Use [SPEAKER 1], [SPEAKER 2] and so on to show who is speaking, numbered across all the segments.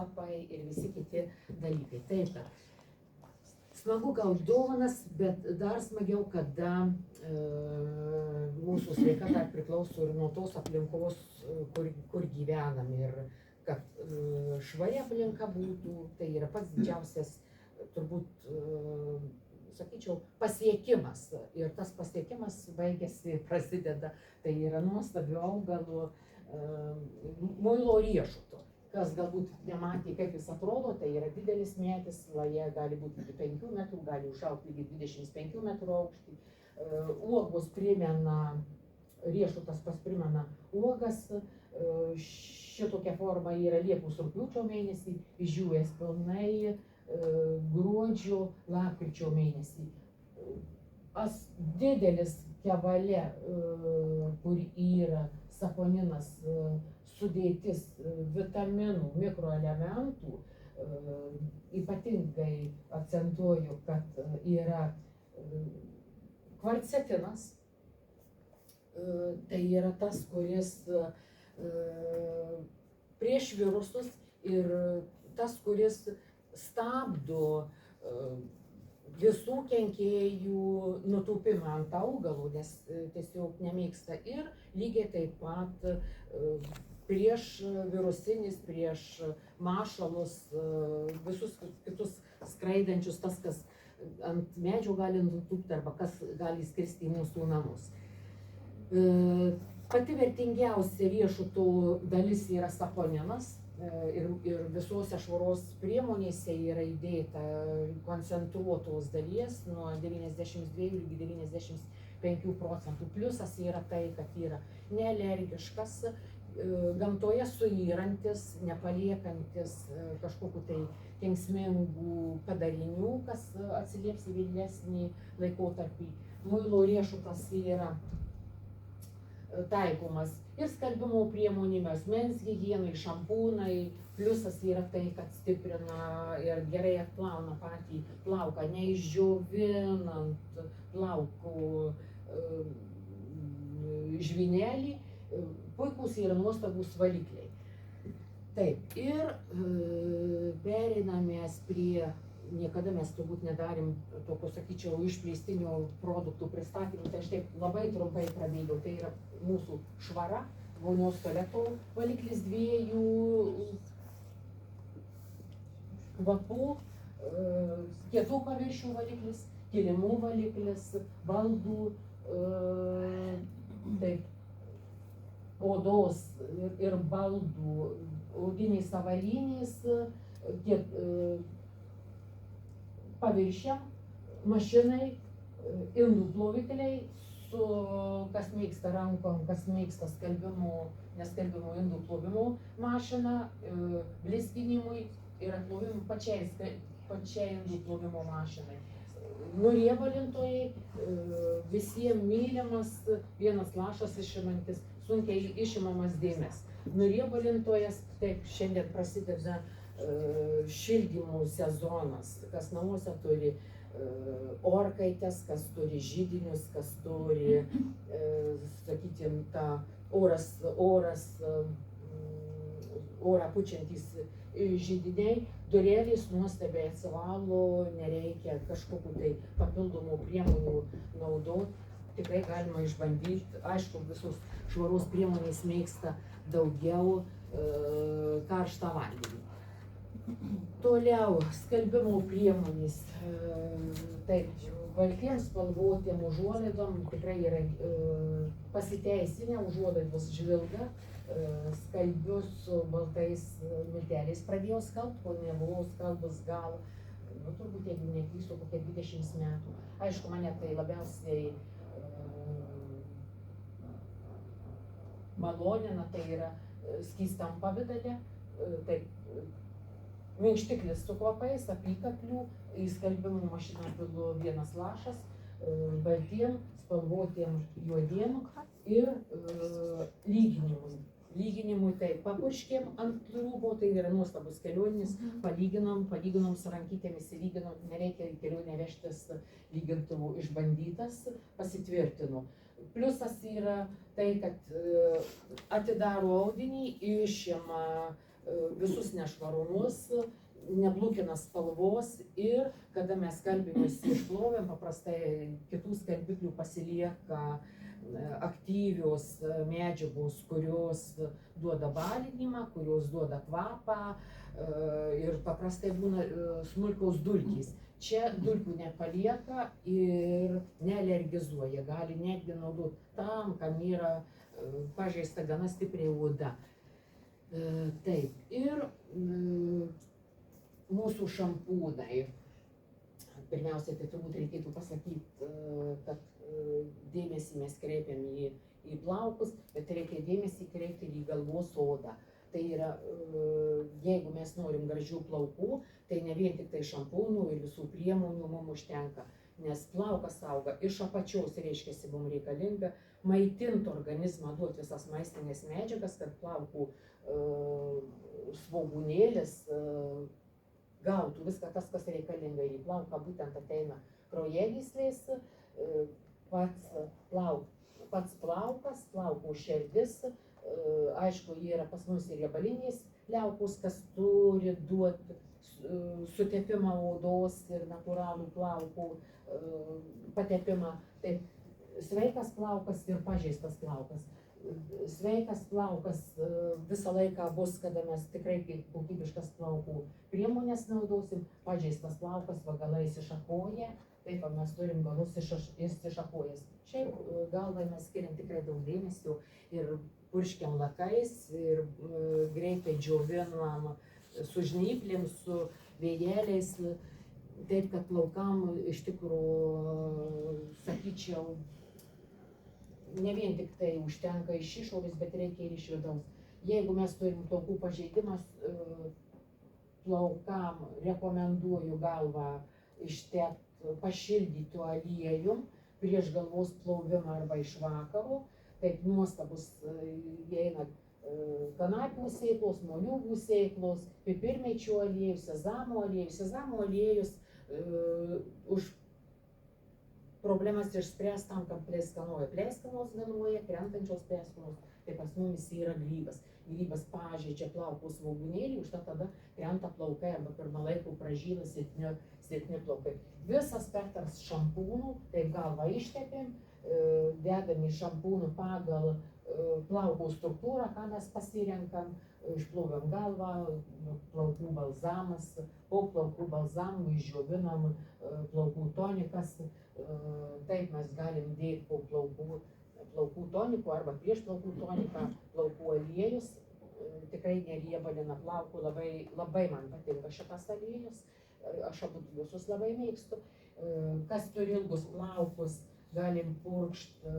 [SPEAKER 1] kvapai ir visi kiti dalykai. Taip, smagu gauti dovanas, bet dar smagiau, kada mūsų sveikata priklauso ir nuo tos aplinkos, kur gyvenam, ir kad švari aplinka būtų, tai yra pats didžiausias, turbūt, sakyčiau, pasiekimas. Ir tas pasiekimas baigėsi, prasideda, tai yra nuostabių augalų muilo riešuto. Kas galbūt nematė, kaip jis atrodo, tai yra didelis medis, laja gali būti iki 5 metrų, gali užaugti iki 25 metrų aukštį. Uogos primena, riešutas primena uogas, šitokia forma yra Liepos rugpjūčio mėnesį, išdžiūvęs pilnai gruodžio, lapkričio mėnesį. Didelis kevale, kur yra saponinas, sudėtis vitaminų, mikroelementų, ypatingai akcentuoju, kad yra kvarcetinas, tai yra tas, kuris prieš virusus ir tas, kuris stabdo visų kenkėjų nutūpimą ant augalų, nes tiesiog nemėgsta, ir lygiai taip pat prieš virusinis, prieš mašalus, visus kitus skraidančius, tas, kas ant medžio gali nutūpti arba kas gali skristi į mūsų namus. Pati vertingiausia riešutų dalis yra saponinas. Ir visose švaros priemonėse yra įdėta koncentruotos dalies nuo 92 iki 95%. Pliusas yra tai, kad yra nealergiškas, gamtoje suyrantis, nepaliekantis kažkokiu tai kenksmingų padarinių, kas atsilieps į vėlesnį laikotarpį. Muilo riešutas yra taikomas ir skalbimo priemonėm, asmens higienai, šampūnai. Pliusas yra tai, kad stiprina ir gerai atplauna patį plauką, neišdžiovinant plaukų žvynelį. Puikūs yra nuostabūs valikliai. Taip, ir pereinamės prie, niekada mes turbūt nedarėm tokio, sakyčiau, išplėstinio produktų pristatymų, tai aš taip labai trumpai prabėgau. Tai yra mūsų švara, vonios tualeto valiklis, 2 kvapų, kietų paviršių valiklis, kilimų valiklis, baldų, taip, odos ir baldų, odiniais avalynės, paviršiam, mašinai, indų plovikliai, su kas mėgsta rankom, kas mėgsta skalbimo, neskalbimo indų plovimo mašiną, blizginimui ir atplovimui pačiai indų plovimo mašinai. Nuriebalintojai, visiems mylimas, vienas lašas išimantis, sunkiai išimamas dėmes. Nuriebalintojas, taip, šiandien prasideda šildymo sezonas, kas namuose turi orkaites, kas turi židinius, kas turi, sakykim, tą orą pučiantys židiniai, durelės nuostabiai atsivalo, nereikia kažkokių tai papildomų priemonių naudoti, tikrai galima išbandyti. Aišku, visos švaros priemonės mėgsta daugiau karštą vandenį. Toliau, skalbimo priemonės. Taip, baltiems spalvotiem užuolaidom tikrai yra pasiteisinę, užuolaidos žvilga. Skalbiu su baltais milteliais pradėjau skalbti, ko nebuvau skalbus gal, turbūt, jeigu neklystu, kokie 20 metų. Aišku, mane tai labiausiai malonina, tai yra skystam pavidale, taip, minkštiklis su kvapais, apykaklių, į skalbimo mašiną pilu 1 lašas, baltiem, spalvotiem juodiem ir lyginimui. Lyginimui tai papurškėm ant rūbo, tai yra nuostabus kelioninis, palyginom su rankytėmis, lyginom, nereikia į kelionę vežtis lygintuvų, išbandytas, pasitvirtinu. Pliusas yra tai, kad atidaro audinį, išima visus nešvarumus, neblukina spalvos ir kada mes skalbinius išplovėm, paprastai kitų skalbiklių pasilieka aktyvios medžiagos, kurios duoda balinimą, kurios duoda kvapą ir paprastai būna smulkaus dulkės. Čia dulkių nepalieka ir nealergizuoja, gali netgi naudoti tam, kam yra pažeista gana stipriai oda. Taip, ir mūsų šampūnai. Pirmiausia, tai turbūt reikėtų pasakyti, kad dėmesį mes kreipiam į plaukus, bet reikia dėmesį kreipti ir į galvos odą. Tai yra, jeigu mes norim gražių plaukų, tai ne vien tik tai šampūnų ir visų priemonių mums užtenka, nes plaukas auga iš apačios, reiškia, mums reikalinga maitinti organizmą, duoti visas maistinės medžiagas, kad plaukų svogūnėlis gautų viską tas, kas reikalinga. Į plauką būtent ateina kraujagyslės, pats plaukas, plaukų šerdis, aišku, jie yra pas mus ir riebalinės liaukos, kas turi duoti sutepimą odos ir natūralų plaukų patepimą. Taip, sveikas plaukas ir pažeistas plaukas. Sveikas plaukas visą laiką bus, kada mes tikrai kokybiškas plaukų priemonės naudosim. Pažeistas plaukas galai išsišakoja, taip mes turim galus išsišakojęs. Šiaip galvai mes skiriam tikrai daug dėmesio ir purškiam lakais ir greitai džiovinam su žnyplėm, su vėjeliais. Taip, kad plaukam iš tikrųjų, sakyčiau, ne vien tik tai užtenka iš išorės, bet reikia ir iš vidaus. Jeigu mes turim plaukų pažeidimas, plaukam rekomenduoju galvą ištepti pašildytu aliejum prieš galvos plovimą arba iš vakaro. Taip nuostabus įeina kanapių sėklos, moliūgų sėklos, pipirmėčių aliejus, sezamo aliejus. Sezamo aliejus už problemas išspręs tam, kad pleiskanoja. Pleiskanos ganuoja, krentančios pleiskanos, tai pas mumis yra grybas. Grybas pažeidžia plaukų svogūnėlį, užtat tada krenta plaukai arba pirmą laikų pražyla silpni plaukai. Visas spektras šampūnų, taip galvą ištepėm, dedam į šampūnų pagal plaukų struktūrą, ką mes pasirenkam, išploviam galvą, plaukų balzamas, po plaukų balzamų išdžiovinam plaukų tonikas. Taip mes galim dėti po plaukų tonikų arba prieš plaukų toniką plaukų aliejus. Tikrai neriebalina plaukų, labai man patinka šitas aliejus. Aš abu visus labai mėgstu. Kas turi ilgus plaukus, galim purkšti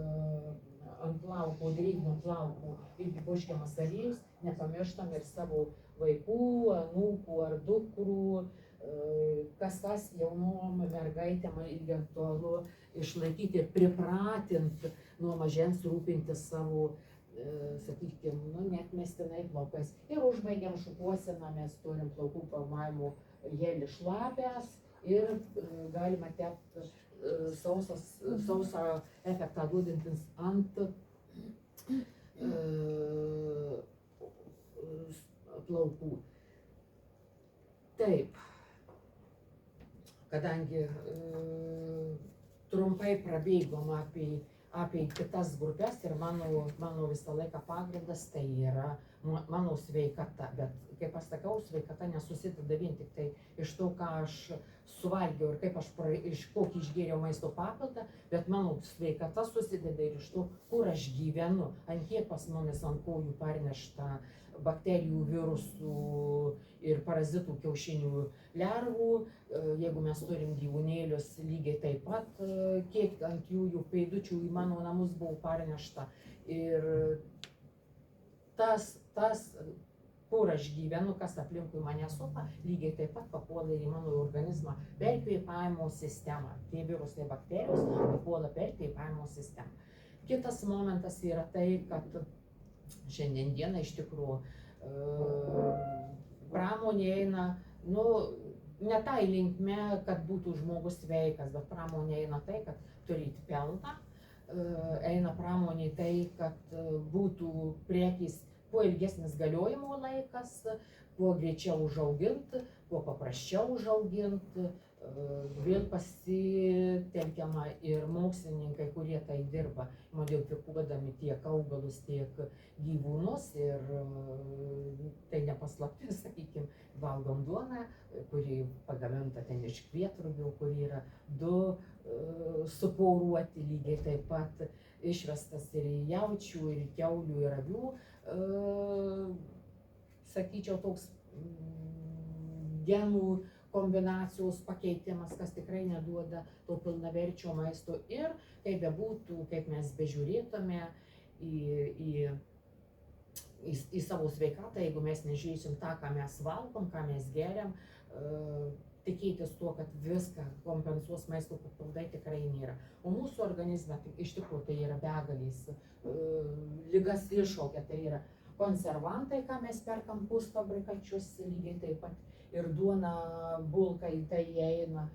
[SPEAKER 1] ant plaukų, drėgnų plaukų irgi purškiamas aliejus. Nepamirštam ir savo vaikų, anūkų ar dukrų. Kas jaunom mergaitėm irgi aktualu išlaikyti ir pripratinti nuo mažens rūpintis savo, sakykime, neatmestinai plaukais. Ir užbaigiam šukuoseną, mes turim plaukų formavimo gelį šlapias ir galima tepti sausą efektą duodantis ant plaukų. Taip, kadangi trumpai prabėgom apie kitas grupės ir mano visą laiką pagrindas tai yra mano sveikata, bet kaip aš sakau, sveikata nesusideda vien tik tai iš to, ką aš suvalgiau ir kaip aš kokį išgėriau maisto papildą, bet mano sveikata susideda ir iš to, kur aš gyvenu, ant kiek pas mumis ant kojų parnešta bakterijų, virusų ir parazitų kiaušinių lervų. Jeigu mes turim gyvūnėlius, lygiai taip pat, kiek ant jų pėdučių į mano namus buvo parnešta. Ir tas, kur aš gyvenu, kas aplinkui mane supa, lygiai taip pat papuola į mano organizmą per kvėpavimo sistemą. Tie virusai, bakterijos papuola per kvėpavimo sistemą. Kitas momentas yra tai, kad šiandien dieną iš tikrųjų pramonė eina, ne tai linkme, kad būtų žmogus sveikas, bet pramonė eina tai, kad turėti pelną, eina pramonė tai, kad būtų prekės kuo ilgesnis galiojimo laikas, kuo greičiau užauginti, kuo paprasčiau užauginti. Vėl pasitelkiama ir mokslininkai, kurie tai dirba, modifikuodami tiek augalus, tiek gyvūnus. Ir tai nepaslaptis, sakykime, valgom duoną, kuri pagaminta ten iš kvietrugių, kur yra du suporuoti, lygiai taip pat išvestas ir jaučių, ir kiaulių, ir avių. Sakyčiau, toks genų kombinacijos pakeitimas, kas tikrai neduoda to pilnaverčio maisto. Ir kaip bebūtų, kaip mes bežiūrėtume į savo sveikatą, jeigu mes nežiūrėsim tą, ką mes valgom, ką mes geriam, tikėtis tuo, kad viską kompensuos maisto papildai, tikrai nėra. O mūsų organizme iš tikrųjų tai yra begalės ligas iššaukia, tai yra konservantai, ką mes perkam pusfabrikačius, lygiai taip pat ir duona, bulka į tai įeina.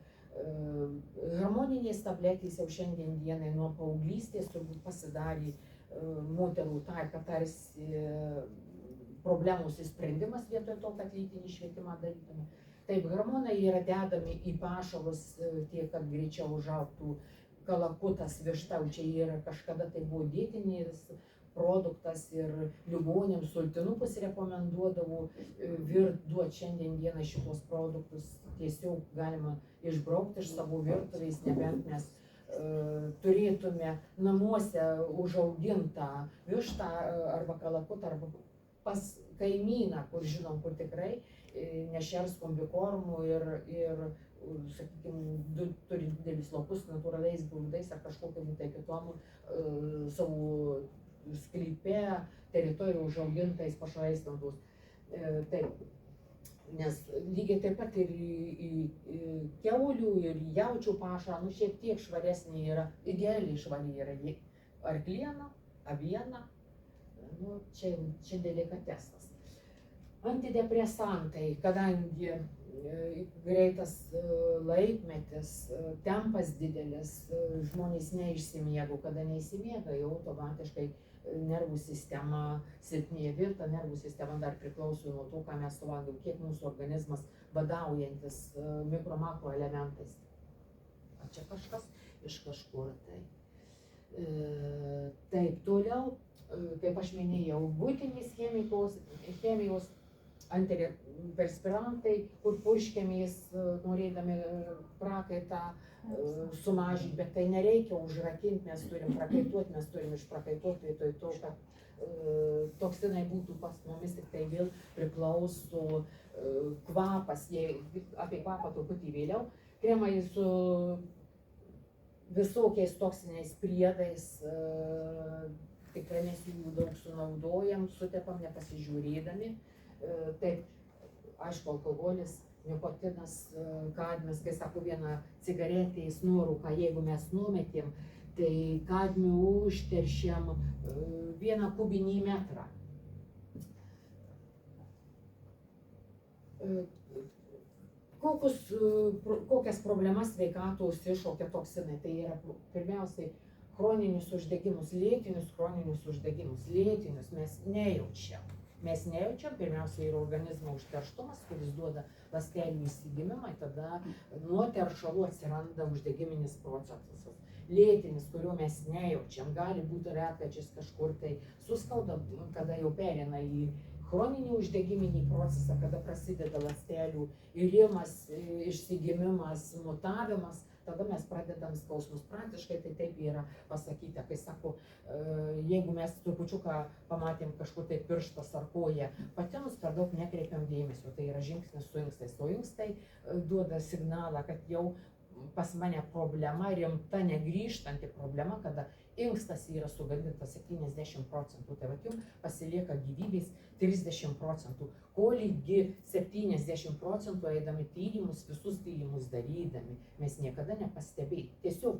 [SPEAKER 1] Hormoninės tabletės jau šiandien dienai nuo paauglystės turbūt pasidarė moterų tarpe tarsi problemos įsprendimas vietoj to, kad lytinį švietimą darytume. Taip, hormonai yra dedami į pašalus tiek, kad greičiau užaugtų kalakutas, višta, čia yra kažkada tai buvo dietinis produktas ir ligonėms sultinupus rekomenduodavau duoti. Šiandien dieną šitos produktus tiesiog galima išbraukti iš savo virtuvės, nebent mes turėtume namuose užaugintą vištą arba kalakutą, arba pas kaimyną, kur žinom, kur tikrai nešers kombikormų ir sakykime, turi didelius laukus natūraliais grūdais ar kažkokiam tai kitom savo sklype, teritorijoje užaugintais pašarais naudos. Taip, nes lygiai taip pat ir į kiaulių ir jaučių pašarą, šiek tiek švaresnė yra, idealiai švari yra arkliena, aviena, čia delikatesas. Antidepresantai, kadangi greitas laikmetis, tempas didelis, žmonės neišsimiega, kada neišsimiega, jau automatiškai nervų sistema silpnėja. Ir ta nervų sistema dar priklauso nuo to, ką mes suvalgom, kiek mūsų organizmas badaujantis mikro-makro elementais. O čia kažkas iš kažkur tai. Taip, toliau, kaip aš minėjau, buitinės chemijos, antiperspirantai, kur purškiamės, norėdami prakaitą sumažinti, bet tai nereikia užrakinti, mes turim prakaituoti, mes turim išprakaituoti vietoj to, kad toksinai būtų pas mumis, tik tai vėl priklauso kvapas, apie kvapą truputį vėliau. Kremai su visokiais toksiniais priedais, tikrai mes jų daug sunaudojam, sutepam nepasižiūrėdami. Taip, aišku, alkoholis, nikotinas, kadmis, kai sako, vieną cigaretės nuorūką, jeigu mes numetėm, tai kadmių užteršiam 1 kubinį metrą. Kokias problemas sveikatos iššaukia toksinai? Tai yra pirmiausiai chroninius uždegimus, lėtinius chroninius uždegimus. Lėtinius mes nejaučiam. Mes nejaučiam, pirmiausia, ir organizmo užterštumas, kuris duoda ląstelių įsigimimą, tada nuo teršalų atsiranda uždegiminis procesas. Lėtinis, kurio mes nejaučiam, gali būti retkarčiais kažkur tai suskauda, kada jau pereina į chroninį uždegiminį procesą, kada prasideda ląstelių irimas, išsigimimas, mutavimas, tada mes pradedam skausmus. Praktiškai tai taip yra pasakyta, kai sako, jeigu mes trupučiuką pamatėm kažkur tai pirštas ar koja patinus, per daug nekreipiam dėmesio, tai yra žingsnis su inkstais. O inkstai duoda signalą, kad jau pas mane problema, rimta, negrįžtanti problema, kada inkstas yra sugadintas 70%, tai vat jums pasilieka gyvybės 30%, ko lygi 70% eidami tyrimus, visus tyrimus darydami, mes niekada nepastebėjom, tiesiog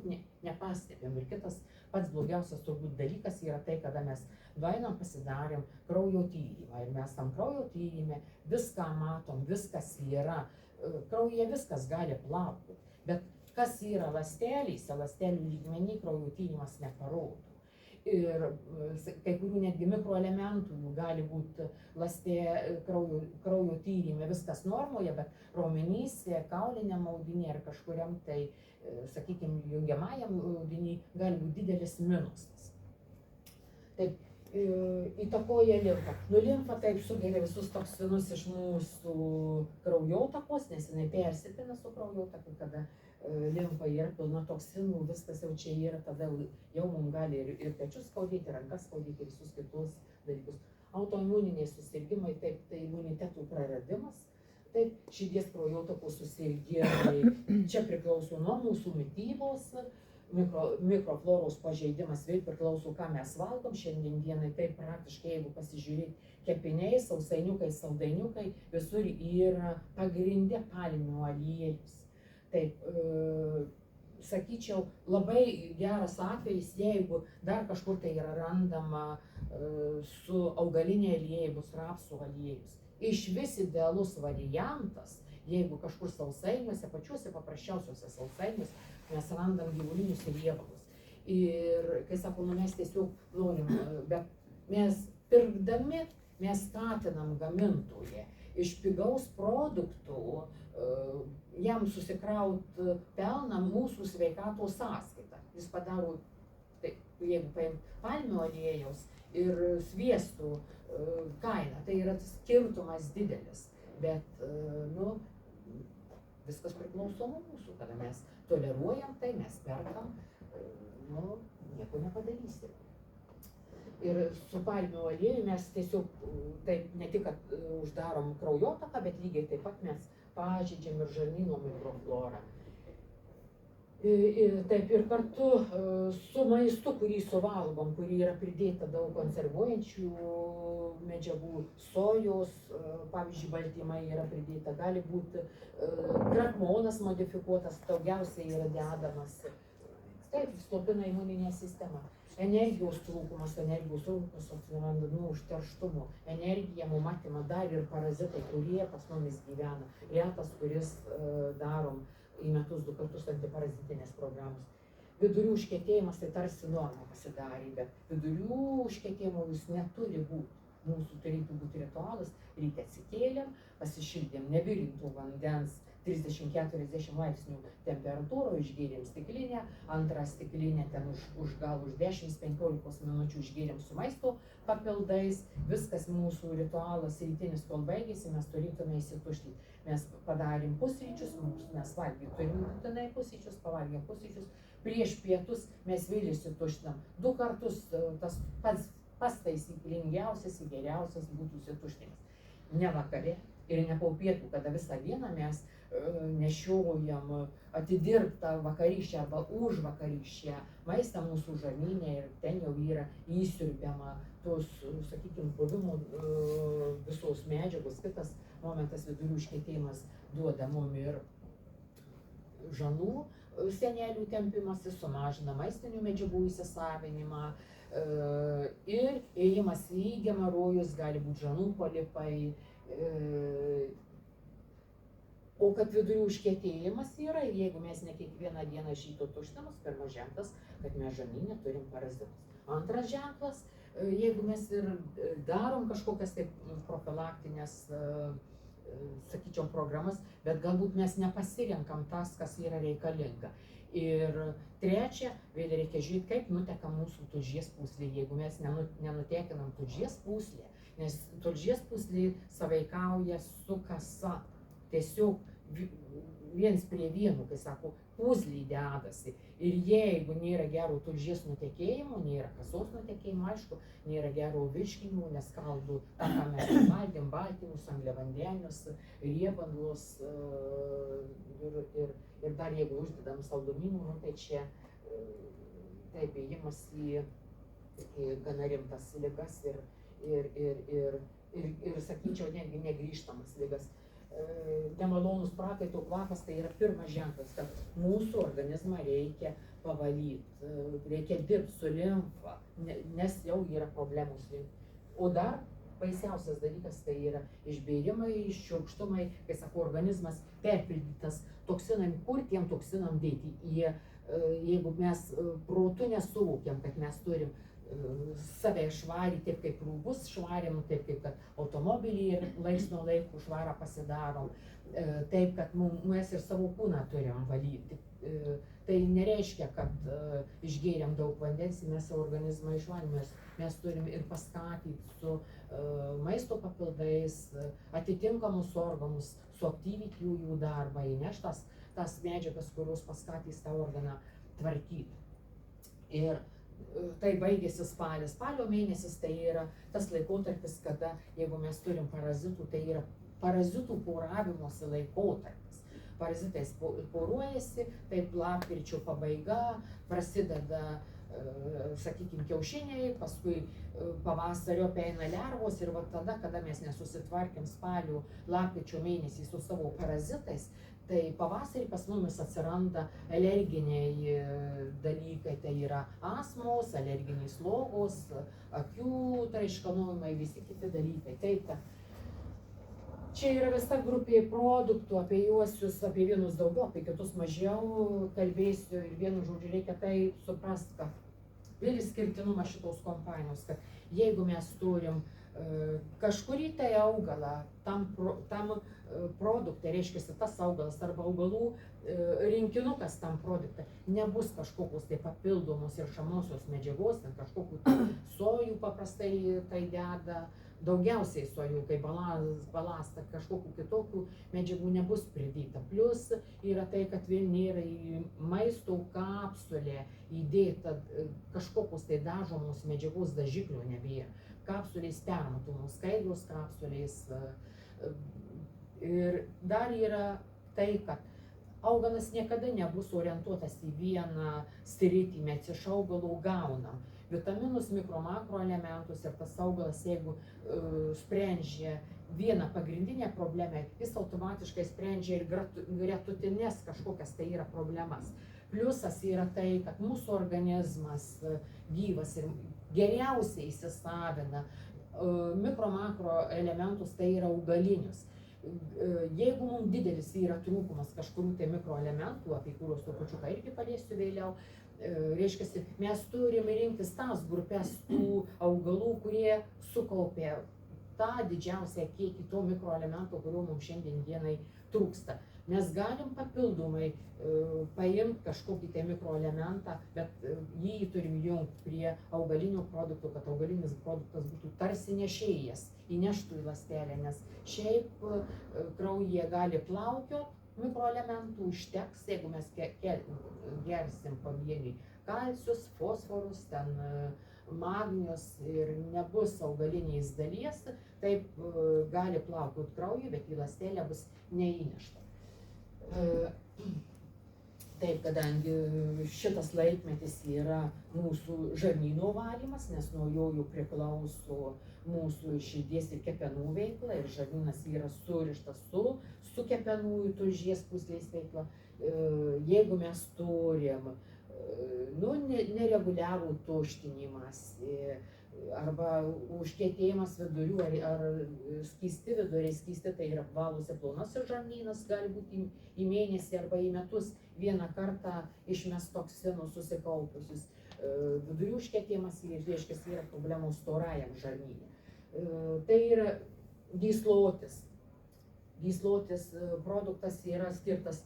[SPEAKER 1] nepastebėm. Ir kitas pats blogiausias turbūt dalykas yra tai, kada mes nueinam pasidarėm kraujo tyrimą ir mes tam kraujo tyrime viską matom, viskas yra, kraujyje viskas gali plaukti, bet kas yra ląstelėse, ląstelių lygmenį kraujo tyrimas neparodo. ir kai kurių netgi mikroelementų gali būti kraujo tyrime viskas normoje, bet raumenyse, kauliniam audiny ar kažkuriam tai, sakykime, jungiamajam audiny gali būti didelis minusas. Taip, įtakoja limfa. Limfa taip sugeria visus toksinus iš mūsų kraujotakos, nes jinai persipina su kraujotaku, kada limfa yra pilna toksinų, viskas jau čia yra, tada jau mums gali ir pečius skaudėti, rankas skaudėti, ir visus kitus dalykus. Autoimuniniai susirgymai, taip, tai imunitetų praradimas, taip, širdies kraujotakos susirgymai, čia priklauso nuo mūsų mitybos, mikrofloros pažeidimas vėl priklauso, ką mes valgom šiandien dienai, taip praktiškai, jeigu pasižiūrėti, kepiniai, sausainiukai, saldainiukai, visur yra pagrindė palmių aliejus. Taip, sakyčiau, labai geras atvejis, jeigu dar kažkur tai yra randama su augalinė aliejai, bus rapsų aliejus. Iš vis idealus variantas, jeigu kažkur sausainiuose, pačiuose paprasčiausiuose sausainiuose, mes randam gyvulinius riebalus. Ir, kai sakome, mes tiesiog norim, bet mes pirkdami, mes skatinam gamintoje iš pigaus produktų jam susikrauti pelną mūsų sveikatos sąskaitą. Jis padaro, tai, jeigu paim palmių aliejaus ir sviestų kainą, tai yra skirtumas didelis, bet nu, viskas priklauso nuo mūsų, kada mes toleruojam tai, mes perkam, nu, nieko nepadarysim. Ir su palmių aliejų mes tiesiog taip ne tik, kad uždarom kraujotaką, bet lygiai taip pat mes pažeidžiam ir žarnyno mikroflorą. Taip, ir kartu su maistu, kurį suvalgom, kurį yra pridėta daug konservuojančių medžiagų, sojos, pavyzdžiui, baltymai yra pridėta, gali būti krakmolas modifikuotas, daugiausiai yra dedamas. Taip, slopina imuninę sistemą. Energijos trūkumas atsiranda nuo užterštumo. Energija mum atima dar ir parazitai, kurie pas mumis gyvena. Retas, kuris darom į metus 2 kartus antiparazitinės programos. Vidurių užkietėjimas tai tarsi norma pasidarė, bet vidurių užkietėjimo jūs neturi būti. Mūsų turėtų būti ritualas, ryte atsikėlėm, pasišildėm nevirintų vandens 30-40 laipsnių temperatūro, išgėrėm stiklinę, antrą stiklinę ten gal už 10-15 minučių išgėrėm su maisto papildais, viskas mūsų ritualas rytinis, kol baigėsi, mes turėtume įsituštyti. Mes padarėm pusryčius, mes valgėm, turim būtinai pusryčius, pavalgėm pusryčius, prieš pietus mes vėl įsituštinam. 2 kartus tas pats taisyklingiausias ir geriausias būtų įsituštinimas. Ne vakare ir ne po pietų, kada visą dieną mes nešiojam atidirbtą vakarykščią arba už vakarykščią maistą mūsų žarnyne ir ten jau yra įsiurbiama tos, sakykime, plovimo visos medžiagos. Kitas momentas, vidurių užkietėjimas duoda mum ir žanų sienelių tempimas, sumažina maistinių medžiagų įsisavinimą ir ėjimas į gemarojus, gali būti žanų polipai. O kad vidurių užkietėjimas yra, ir jeigu mes ne kiekvieną dieną iš ryto tuštinamės, pirmas ženklas, kad mes žarnyne turim parazitus. Antras ženklas, jeigu mes ir darom kažkokias taip profilaktinės, sakyčiau, programas, bet galbūt mes nepasirenkam tas, kas yra reikalinga. Ir trečia, vėl reikia žiūrėti, kaip nuteka mūsų tulžies pūslė, jeigu mes nenutekinam tulžies pūslę, nes tulžies pūslė sąveikauja su kasa. Tiesiog viens prie vieno, kai sako, pūzliai dedasi. Ir jeigu nėra gero tulžies nutekėjimo, nėra kasos nutekėjimo, aišku, nėra gero virškinimo, neskaldo tą, ką mes valgėm, baltymus, angliavandenius, riebalus ir dar jeigu uždedam saldumynų, nu, tai čia taip ėjimas į gana rimtas ligas ir sakyčiau, netgi negrįžtamas ligas. Nemalonus prakaito kvapas tai yra pirmas ženklas, kad mūsų organizmą reikia pavalyti, reikia dirbti su limfa, nes jau yra problemų su limfa. O dar baisiausias dalykas tai yra išbėrimai, iščiurkštumai, kai sako, organizmas perpildytas toksinam, kur tiem toksinam dėti. Jeigu mes protu nesuvokiam, kad mes turim save švarį, taip kaip rūbus švariam, taip kaip kad automobilį laiks nuo laiko švarą pasidarom, taip kad mes ir savo kūną turim valyti. Tai nereiškia, kad išgėrėm daug vandens, mes savo organizmą išvalėm, mes turim ir paskatinti su maisto papildais atitinkamus organus, suaktyvinti jų darbą, įnešti tas medžiagas, kurios paskatys tą organą tvarkyti. Ir tai baigėsi spalis. Spalio mėnesis tai yra tas laikotarpis, kada, jeigu mes turim parazitų, tai yra parazitų poravimosi laikotarpis. Parazitais poruojasi, taip lapkričio pabaiga, prasideda, sakykime, kiaušiniai, paskui pavasario eina lervos ir va tada, kada mes nesusitvarkėm spalio, lapkričio mėnesį su savo parazitais, tai pavasarį pas mumis atsiranda alerginiai dalykai, tai yra astmos, alerginiai slogos, akių traiškanojimai, visi kiti dalykai. Taip, čia yra visa grupė produktų, apie juosius, apie vienus daugiau, apie kitus mažiau kalbėsiu ir vienu žodžiu reikia tai suprasti, kad vėl išskirtinumas šitos kompanijos, kad jeigu mes turim kažkurį tai augalą, tam produktą, reiškia tas augalas arba augalų rinkinukas tam produktą, nebus kažkokios tai papildomos ir šamosios medžiagos, ten kažkokių sojų paprastai tai deda, daugiausiai sojų, kai balastą, kažkokių kitokių medžiagų nebus pridėta. Plus yra tai, kad vėl nėra į maisto kapsulę įdėta kažkokios tai dažomos medžiagos, dažiklių nebėra. Kapsulės permatomos, skaidrios kapsulės. Ir dar yra tai, kad augalas niekada nebus orientuotas į vieną sritį, mes iš augalų gaunam vitaminus, mikro, makro elementus ir tas augalas, jeigu sprendžia vieną pagrindinę problemą, jis automatiškai sprendžia ir gretutines kažkokias tai yra problemas. Pliusas yra tai, kad mūsų organizmas gyvas ir geriausiai įsisavina mikro, makro elementus, tai yra augalinius. Jeigu mums didelis yra trūkumas kažkurių tai mikroelementų, apie kuriuos trupučiuką irgi paliesiu vėliau, reiškia, mes turim rinktis tas grupės tų augalų, kurie sukaupė tą didžiausią kiekį to mikroelementų, kuriuo mums šiandien dienai trūksta. Mes galim papildomai paimti kažkokį tai mikroelementą, bet jį turim jungti prie augalinių produktų, kad augalinis produktas būtų tarsi nešėjas, įneštų į ląstelę, nes šiaip kraujyje gali plaukioti, mikroelementų užteks, jeigu mes gersim pavieniui kalcius, fosforus, ten magnius ir nebus augalinės dalies, taip gali plaukioti kraujui, bet į ląstelę bus neįnešta. Taip, kadangi šitas laikmetis yra mūsų žarnyno valymas, nes nuo jo priklauso mūsų širdies ir kepenų veikla ir žarnynas yra surištas su kepenų ir tulžies pūslės veikla. Jeigu mes turim nereguliarų tuštinimąsi arba užkietėjimas vidurių ar skysti viduriai, skysti tai yra apvalus ir plonasis žarnynas, gali būti į mėnesį arba į metus vieną kartą išmest toksinus susikaupusius. Vidurių užkietėjimas, reiškia, yra problemos storajam žarnyne. Tai yra gyslotis. Gyslotis produktas yra skirtas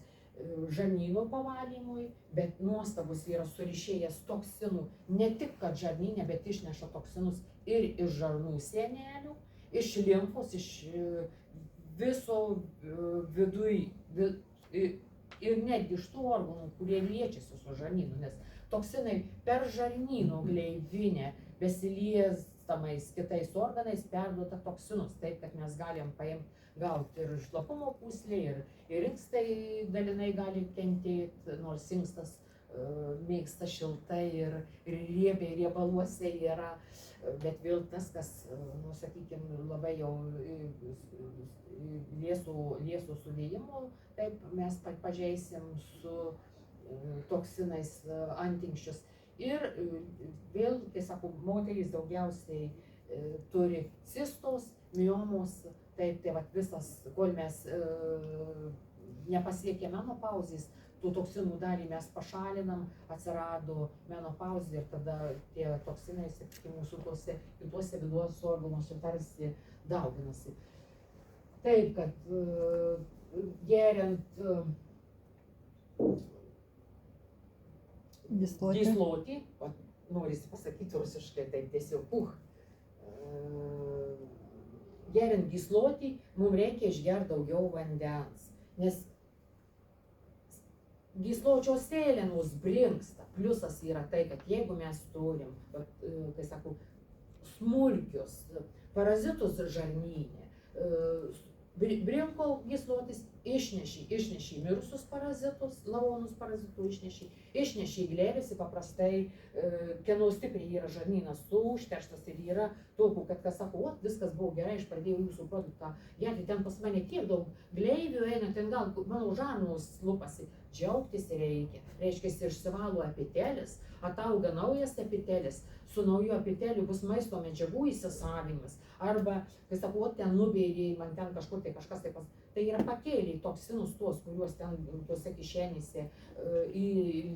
[SPEAKER 1] žarnyno pavalymui, bet nuostabus yra surišėjęs toksinų, ne tik kad žarnyne, bet išneša toksinus ir iš žarnų sienelių, iš limfos, iš viso viduj ir netgi iš tų organų, kurie liečiasi su žarnynu, nes toksinai per žarnyno gleivinę besiliestamais kitais organais perduoda toksinus, taip kad mes galim paimti gauti ir šlapumo pūslė, ir inkstai dalinai gali kentėti, nors inkstas mėgsta šiltai ir riebiai riebaluose yra, bet vėl tas, kas, sakykime, labai jau liesų sudėjimų, taip mes pažeisim su toksinais antinkščius. Ir vėl, kai sako, moterys daugiausiai turi cistos, miomos. Taip, tai vat visas, kol mes nepasiekė menopauzės, tų toksinų dalį mes pašalinam, atsirado menopauzė ir tada tie toksinai, sakykime, mūsų tuose kituose vidaus organuose tarsi dauginasi. Taip, kad geriant gyslotį, norisi pasakyti rusiškai, taip tiesiog geriant gyslotį, mums reikia išgerti daugiau vandens, nes gysločio sėlenos brinksta. Pliusas yra tai, kad jeigu mes turim, kai sakau, smulkius parazitus žarnyne, brinko gyslotis, išneši mirusius parazitus, lavonus parazitų išneši glėbėsi, paprastai, kieno stipriai yra žarnynas užterštas ir yra tokių, kad kas sako, o, viskas buvo gerai, aš pradėjau jūsų produktą, jeigu ten pas mane tiek daug gleivių eina, ten gal mano žarnos lupasi, džiaugtis reikia. Reiškia, išsivalo epitelis, atauga naujas epitelis, su nauju epiteliu bus maisto medžiagų įsisavinimas, arba, kai sakau, ten nubėrėjai, man ten kažkur tai kažkas taip pas, tai yra pakėliai toksinus tuos, kuriuos ten tuose kišenėse,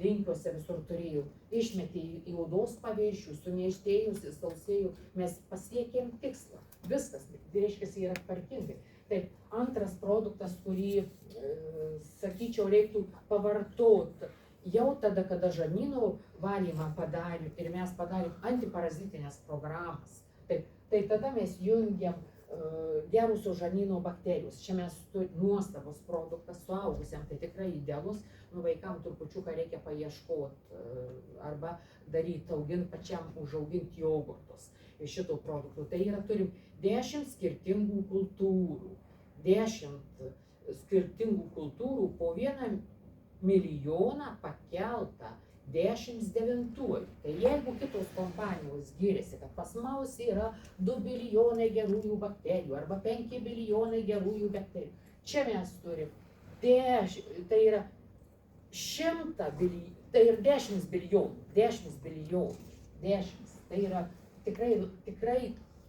[SPEAKER 1] linkiuose visur turėjau, išmetė į odos paviršių, sunieštėjusi, sausėjų, mes pasiekėm tikslą, viskas, tai reiškia, yra tvarkingai. Taip, antras produktas, kurį, sakyčiau, reiktų pavartoti jau tada, kada žarnyno valymą padarėm ir mes padarėm antiparazitinės programas. Taip, tai tada mes jungiam gerusios žarnyno bakterijos. Čia mes nuostabus produktas, suaugusiam tai tikrai idealus, vaikam trupučiuką reikia paieškoti arba daryti, auginti pačiam, užauginti jogurtus iš šitų produktų. Tai yra, turim 10 skirtingų kultūrų, 10 skirtingų kultūrų po 1 milijoną pakeltą 19. Tai jeigu kitos kompanijos giriasi, kad pas mus yra 2 bilijonai gerųjų bakterijų arba 5 bilijonai gerųjų bakterijų, čia mes turim, tai yra 100 bilijonų, tai yra 10 bilijonų, 10, tai yra tikrai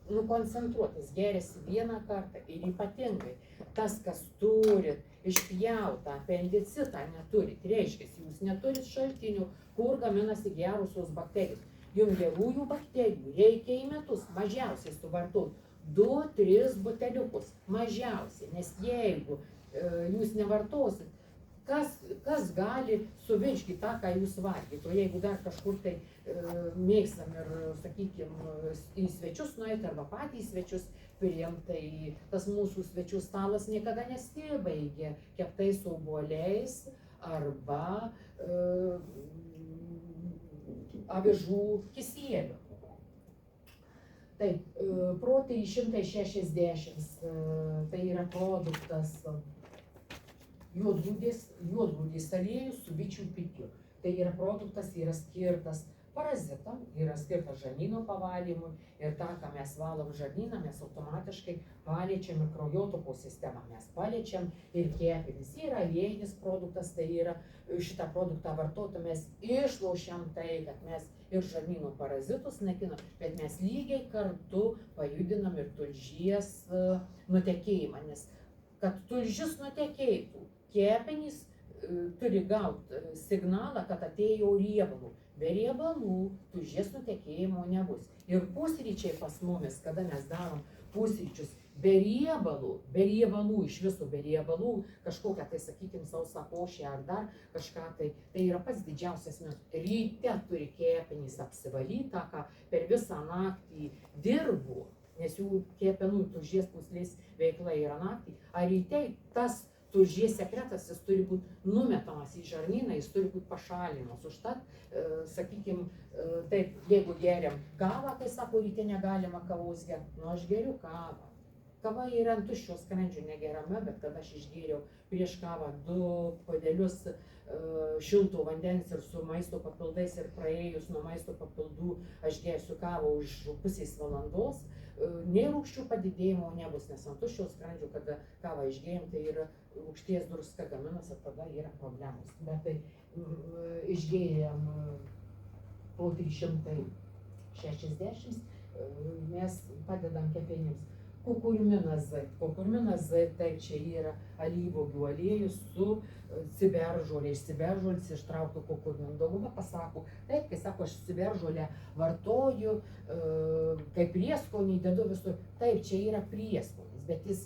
[SPEAKER 1] nukoncentruotas, geriasi vieną kartą ir ypatingai tas, kas turit išpjautą apendicitą, neturit, reiškia, jūs neturit šaltinių, kur gaminasi gerusios bakterijos. Jums gerųjų bakterijų reikia į metus mažiausiai suvartoti 2-3 buteliukus, mažiausiai, nes jeigu jūs nevartosit, kas gali suvirškyti tą, ką jūs valgyt, o jeigu dar kažkur tai mėgstam ir, sakykime, į svečius nueiti arba patys svečius priėm, tai tas mūsų svečių stalas niekada nesibaigia keptais obuoliais arba avižų kisielių. Taip, Protein 160, tai yra produktas juodgrūdės aliejus su bičių pikiu. Tai yra produktas, yra skirtas parazitam, yra skirtas žarnyno pavalymui ir tą, ką mes valom žarnyną, mes automatiškai paliečiam ir kraujotakos sistemą, mes paliečiam ir kepenis. Yra aliejinis produktas, tai yra šitą produktą vartotų, mes išlošiam tai, kad mes ir žarnyno parazitus naikinam, bet mes lygiai kartu pajudinam ir tulžies nutekėjimą, nes kad tulžis nutekėtų, kepenys turi gauti signalą, kad atėjo riebalų. Be riebalų tulžies nutekėjimo nebus. Ir pusryčiai pas mumis, kada mes darom pusryčius be riebalų, iš viso be riebalų, kažkokią tai, sakykime, sausą košę ar dar kažką, tai yra pats didžiausias minus. Ryte turi kepenys apsivalyti, tą, ką per visą naktį dirbu, nes jų kepenų tulžies pūslės veikla yra naktį, ar ryte tas tulžies sekretas, jis turi būti numetamas į žarnyną, jis turi būti pašalinamas. Užtat, sakykime, taip, jeigu geriam kavą, kai sako, ryte negalima kavos gerti, nu aš geriu kavą. Kava yra ant tuščio skrandžio negerama, bet kada aš išgėriau prieš kavą 2 puodelius šilto vandens ir su maisto papildais ir praėjus nuo maisto papildų aš gersiu kavą už pusės valandos, nei rūgščių padidėjimo nebus, nes ant tuščio skrandžio, kada kavą išgėrim, tai yra rūgšties druska gaminasi ir tada yra problemos. Bet tai išgėrėm po 360, mes padedam kepenims. Kukurminas Z. Kukurminas Z, tai čia yra alyvuogių aliejus su ciberžolė. Iš ciberžolės ištrauktų kukurminų. Dauguma pasako, taip, kai sako, aš ciberžolę vartoju, kaip prieskonį dedu visur. Taip, čia yra prieskonis, bet jis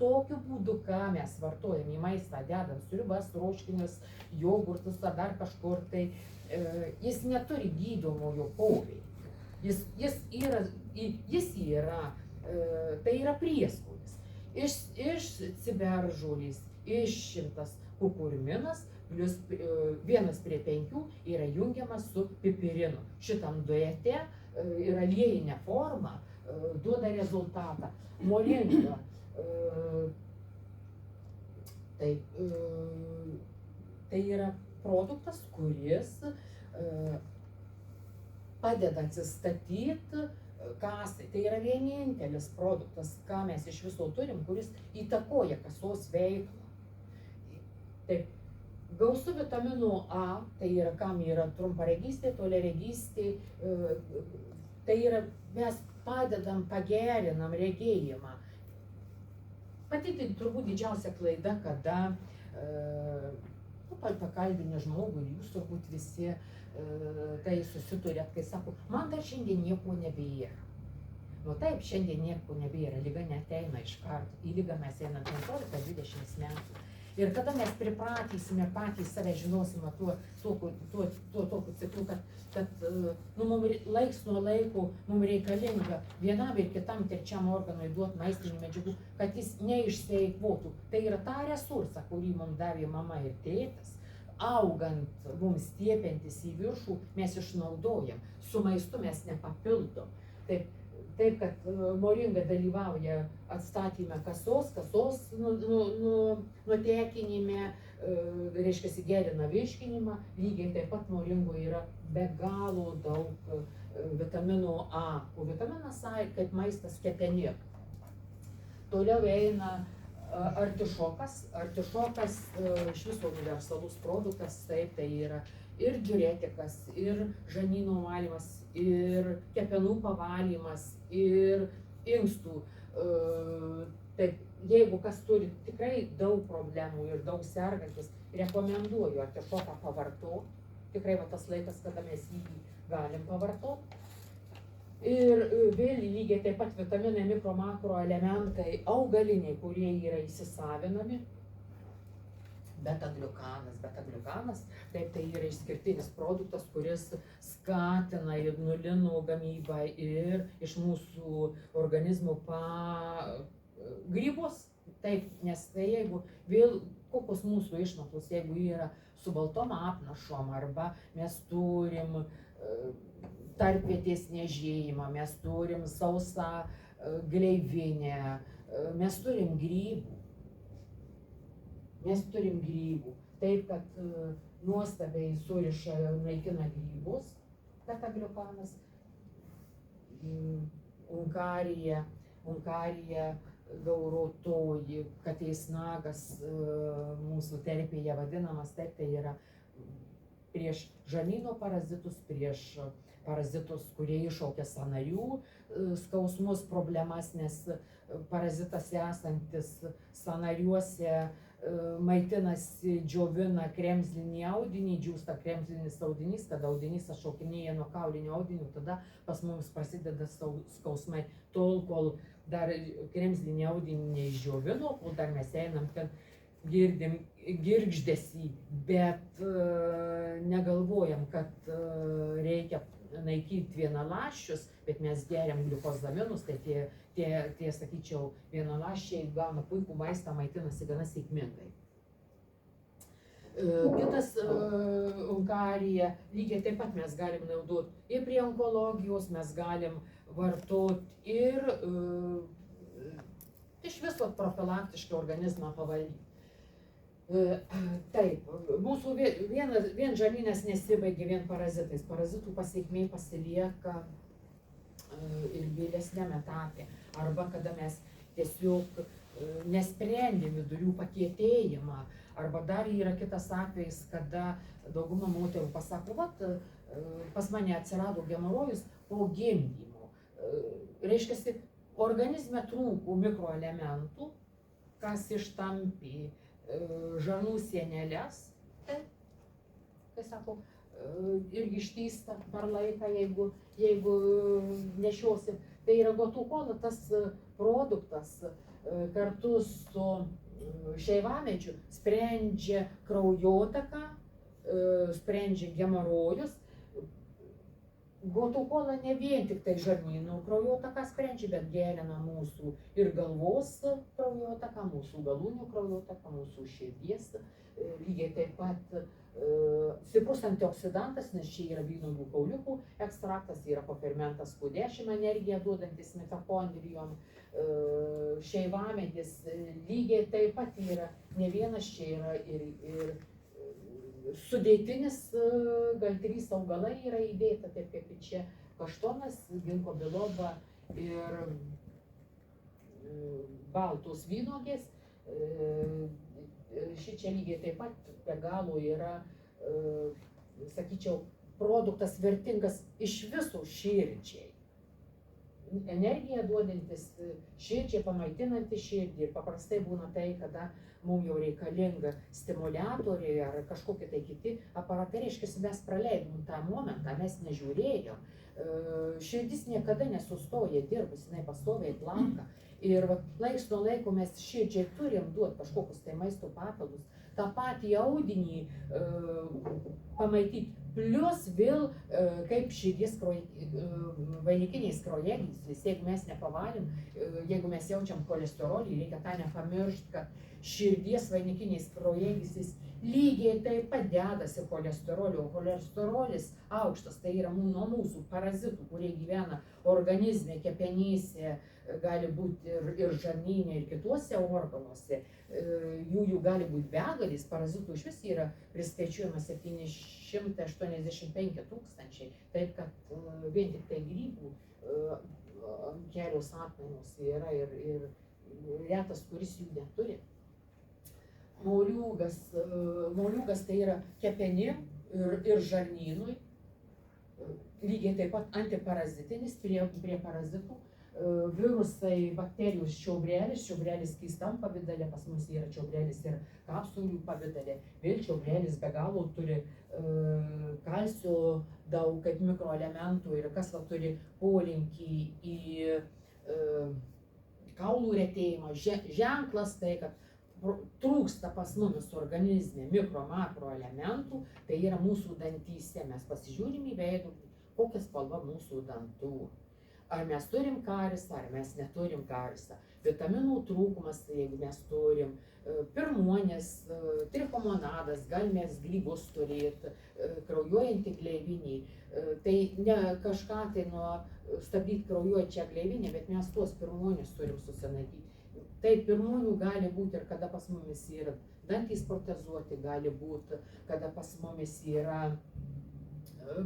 [SPEAKER 1] tokiu būdu, ką mes vartojam į maistą, dedam sriubas, troškinius, jogurtus ar dar kažkur, tai jis neturi gydomojo poveikio. Jis yra, tai yra prieskonis. Iš ciberžolės išimtas kukurminas plus 1:5 yra jungiamas su pipirinu. Šitam duete ir aliejinė forma duoda rezultatą. Moringa. Tai yra produktas, kuris padeda atsistatyti kasai. Tai yra vienintelis produktas, ką mes iš viso turim, kuris įtakoja kasos veiklą. Taip, gausu vitamino A, tai yra kam yra trumparegystė, toliaregystė, tai yra mes padedam, pagerinam regėjimą. Pati tai turbūt didžiausia klaida, kada pakalbinę žmogų ir jūs turbūt visi tai susiturėt, kai sako, man dar šiandien nieko nebėra. Nu taip, šiandien nieko nebėra, lyga neteina iš karto. Į lygą mes einam 15-20 metų. Ir kada mes pripratysime patys save žinosime tuo tokiu ciklu, kad mums laiks nuo laiko mums reikalinga vienam ir kitam trečiam organui duoti maistinių medžiagų, kad jis neišsieikvotų. Tai yra tą resursą, kurį mums davė mama ir tėtas, augant mums stiepiantis į viršų, mes išnaudojam. Su maistu mes nepapildom. Taip, kad moringa dalyvauja atstatyme kasos nutekinime, reiškia, gerina virškinimą, lygiai taip pat moringoje yra be galo daug vitamino A. O vitaminas A kaip maistas kepenim. Toliau eina artišokas. Artišokas iš viso universalus produktas, taip, tai yra ir diuretikas, ir žarnyno valymas, ir kepenų pavalymas, ir inkstų. Taip, jeigu kas turi tikrai daug problemų ir daug sergantis, rekomenduoju artišoką pavartoti. Tikrai va tas laikas, kada mes jį galim pavartoti. Ir vėl lygiai taip pat vitaminai, mikro, makro elementai augaliniai, kurie yra įsisavinami. Beta-gliukanas, taip, tai yra išskirtinis produktas, kuris skatina ir nulinų gamybą ir iš mūsų organizmų grybus. Taip, nes tai jeigu vėl kokios mūsų išmatos, jeigu yra su baltom apnašom arba mes turim tarpvietės niežėjimą, mes turim sausą gleivinę, mes turim grybų. Taip, kad nuostabiai suriša, naikina grybus, beta-gliukanas, unkarija, gaurotoji, katės nagas mūsų terpėje vadinamas, taip, tai yra prieš žarnyno parazitus, prieš parazitus, kurie iššaukia sąnarių skausmus, problemas, nes parazitas esantis sąnariuose maitinasi, džiovina kremzlinį audinį, džiūsta kremzlinis audinys, kada audinys atšaukinėja nuo kaulinio audinio, tada pas mums prasideda skausmai. Tol, kol dar kremzlinį audinį neišdžiovino, kol dar mes einam, kad girdim girgždesį, bet negalvojam, kad reikia naikinti vienaląsčius, bet mes geriam gliukozaminus, tai tie sakyčiau, vienaląsčiai gauna puikų maistą, maitinasi gana sėkmingai. Kitas unkarija, lygiai taip pat mes galim naudoti ir prie onkologijos, mes galim vartoti ir iš viso profilaktiškai organizmą pavalyti. Taip, mūsų vien žarnynas nesibaigia vien parazitais. Parazitų pasekmė pasilieka ir vėlesniame etape. Arba kada mes tiesiog nesprendėm vidurių pakietėjimą. Arba dar yra kitas atvejis, kada dauguma moterų pasako, vat, pas mane atsirado hemorojus po gimdymo. Reiškiasi, organizme trūko mikroelementų, kas ištampė žarnų sienelės, tai, kai sako, irgi ištįsta per laiką, jeigu nešiosi. Tai yra gotukola, tas produktas kartu su šeivamedžiu sprendžia kraujotaką, sprendžia hemorojus. Gotukola ne vien tik tai žarnynų kraujotaką sprendžia, bet gerina mūsų ir galvos kraujotaką, mūsų galūnių kraujotaką, mūsų širdies. Lygiai taip pat stiprus antioksidantas, nes čia yra vynuogių kauliukų ekstraktas, yra kofermentas Q10 energiją duodantis mitochondrijom. Šeivamedis lygiai taip pat yra, ne vienas čia yra ir sudėtinis, gal 3 augalai yra įdėta, taip kaip ir čia kaštonas, ginko biloba ir baltos vynuogės. Šičia lygiai taip pat be galo yra, sakyčiau, produktas vertingas iš viso širdžiai. Energiją duodantis širdžiai, pamaitinantis širdį. Ir paprastai būna tai, kada mums jau reikalinga stimuliatoriai ar kažkokie tai kiti aparatai, reiškia, mes praleidom tą momentą, mes nežiūrėjom. Širdis niekada nesustoja dirbus, jinai pastoviai planka. Ir laiks nuo laiko mes širdžiai turim duoti kažkokius tai maisto papildus, tą patį audinį pamaityti. Plius vėl kaip širdies vainikiniais kraujagyslės, jeigu mes nepavalim, jeigu mes jaučiam cholesterolį, reikia tą nepamiršti, kad širdies vainikiniais kraujagyslės lygiai taip pat dedasi cholesterolio. Cholesterolis aukštas, tai yra nuo mūsų parazitų, kurie gyvena organizme, kepenyse, gali būti ir žarnyne, ir kituose organuose. Jų gali būti begalės, parazitų iš vis yra priskaičiuojama 785 000, taip kad vien tik tai grybų kelios atmainos yra ir retas, kuris jų neturi. Moliūgas tai yra kepenim ir žarnynui, lygiai taip pat antiparazitinis prie parazitų. Virusai, bakterijos čiaubrelis keistam pavidale, pas mus yra čiaubrelis ir kapsulių pavidale. Vėl čiaubrelis be galo turi kalcio daug kaip mikroelementų ir kas turi polinkį į kaulų retėjimą. Ženklas tai, kad trūksta pas mumis organizme makroelementų, tai yra mūsų dantyse. Mes pasižiūrim į veidrodį, kokia spalva mūsų dantų. Ar mes turim karisą, ar mes neturim karisą. Vitaminų trūkumas, jeigu mes turim pirmuonės, trichomonadas, gal mes grybus turėti, kraujuojantį gleivinį. Tai ne kažką tai stabdyti kraujuojančią gleivinę, bet mes tuos pirmuonės turim susinaikyti. Tai pirmuonių gali būti ir kada pas mumis yra dantys protezuoti, gali būti, kada pas mumis yra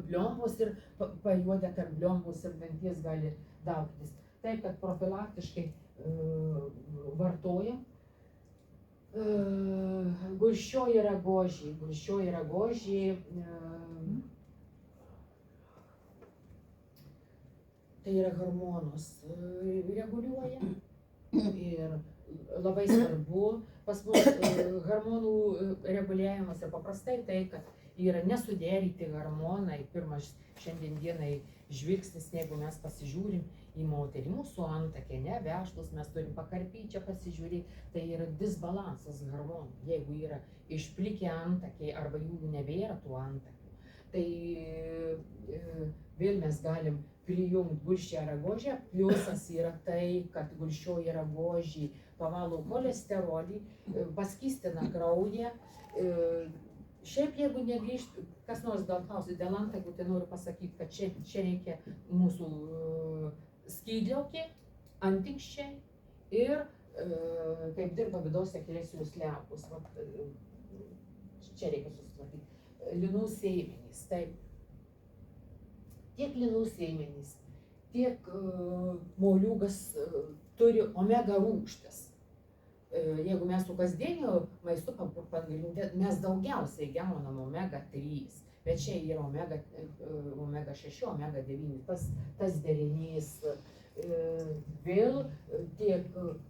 [SPEAKER 1] bliombos ir pajuodę tarp bliombos ir danties gali daugtis. Taip, kad profilaktiškai vartojam gulsčioji ragožė, tai yra hormonus reguliuoja ir labai svarbu pas mus hormonų reguliavimas ir paprastai tai, kad yra nesuderinti hormonai. Pirmas šiandien dienai žvilgsnis, jeigu mes pasižiūrim į moterį, mūsų antakė, nevešlus, mes turim pakarpyčią pasižiūrėti, tai yra disbalansas hormonų. Jeigu yra išplikę antakiai arba jų nebėra tų antakių, tai vėl mes galim prijungti gulsčią ragožę. Pliusas yra tai, kad gulsčioji ragožė pavalo cholesterolį, paskystina kraują. Šiaip jeigu negrįžti, kas nors gal klausyti dėl antakių, tai noriu pasakyti, kad čia reikia mūsų skydliaukė, antinksčiai ir kaip dirba vidaus ekresijos liaukos. Čia reikia susitvarkyti. Linų sėmenys, taip. Tiek linų sėmenys, tiek moliūgas turi omega rūgštis. Jeigu mes su kasdieniu maistu pagrinde, mes daugiausiai gaunam omega 3, bet čia yra omega 6, omega 9, tas derinys vėl tiek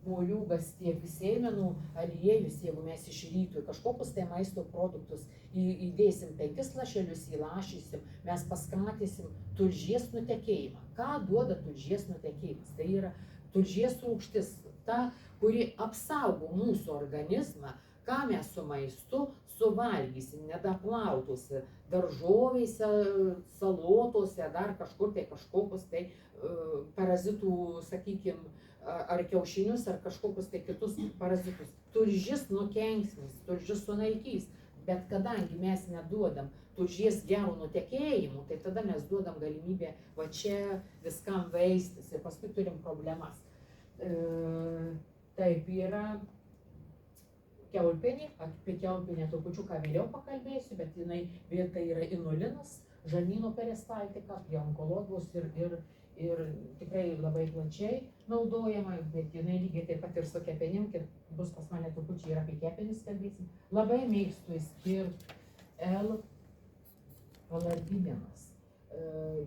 [SPEAKER 1] moliūgas, tiek sėmenų aliejus, jeigu mes iš ryto kažkokius tai maisto produktus įdėsim 5 lašelius, įlašysim, mes paskatysim tulžies nutekėjimą. Ką duoda tulžies nutekėjimas? Tai yra tulžies rūgštis, ta, kuri apsaugo mūsų organizmą, ką mes su maistu suvalgysim, nedaplautose daržovėse, salotose, dar kažkur tai kažkokius tai parazitų, sakykime, ar kiaušinius, ar kažkokius tai kitus parazitus. Tulžis nukenksmins, tulžis sunaikys, bet kadangi mes neduodam tulžies gero nutekėjimų, tai tada mes duodam galimybę va čia viskam veistis ir paskui turim problemas. Taip yra kiaulpienė, apie kiaulpienę trupučiuką vėliau pakalbėsiu, bet jinai vėl tai yra inulinas, žarnyno peristaltika, prie onkologijos ir tikrai labai plačiai naudojama, bet jinai lygiai taip pat ir su kepenim, bus pas mane trupučiai ir apie kepenis kalbėsim. Labai mėgstu išskirti L-alargininas.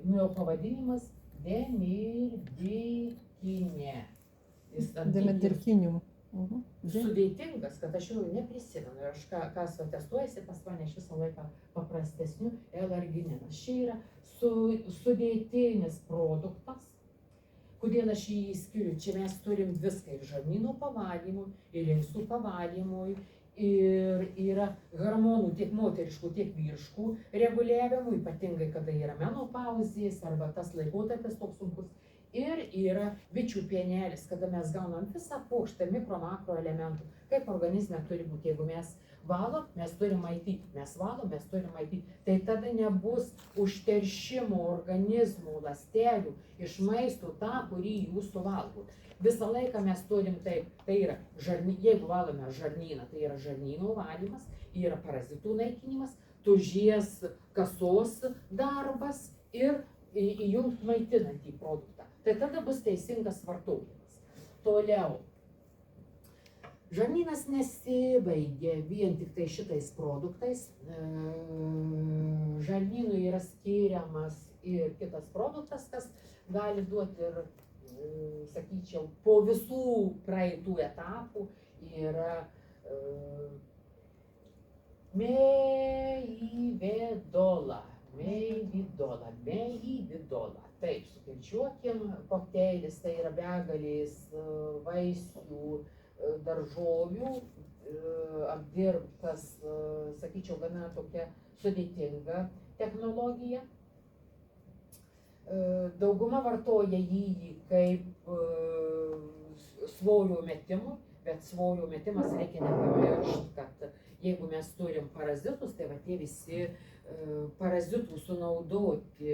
[SPEAKER 1] Jo pavadinimas demirdikinė.
[SPEAKER 2] Demirdirkinium.
[SPEAKER 1] Sudėtingas, kad aš jau neprisimenu. Ir aš kas testuojasi pas mane, aš visą laiką paprastesniu L-argininas. Šia yra sudėtinis produktas. Kodėl aš jį skiriu? Čia mes turim viską ir žarnyno pavalymui, ir inkstų pavalymui, ir yra hormonų tiek moteriškų, tiek vyriškų reguliavimų, ypatingai kada yra menopauzės arba tas laikotarpis toks sunkus. Ir yra bičių pienelis, kada mes gaunam visą puokštę mikro makro elementų, kaip organizme turi būti. Jeigu mes valom, mes turim maityti, mes valom, mes turim maityti. Tai tada nebus užteršimo organizmų, ląstelių iš maisto tą, kurį jūs suvalgot. Visą laiką mes turim taip, tai yra, jeigu valome žarnyną, tai yra žarnyno valymas, yra parazitų naikinimas, tulžies kasos darbas ir įjungt maitinantį produktą. Tai tada bus teisingas vartojimas. Toliau. Žarnynas nesibaigia vien tik tai šitais produktais. Žarnynui yra skiriamas ir kitas produktas, kas gali duoti ir, sakyčiau, po visų praeitų etapų yra meividola. Taip, sukirčiuokim, kokteilis, tai yra begalės vaisių, daržovių, apdirbtas, sakyčiau, gana tokia sudėtinga technologija. Dauguma vartoja jį kaip svorio metimui, bet svorio metimas reikia nepamiršti, kad jeigu mes turim parazitus, tai va tie visi parazitų sunaudoti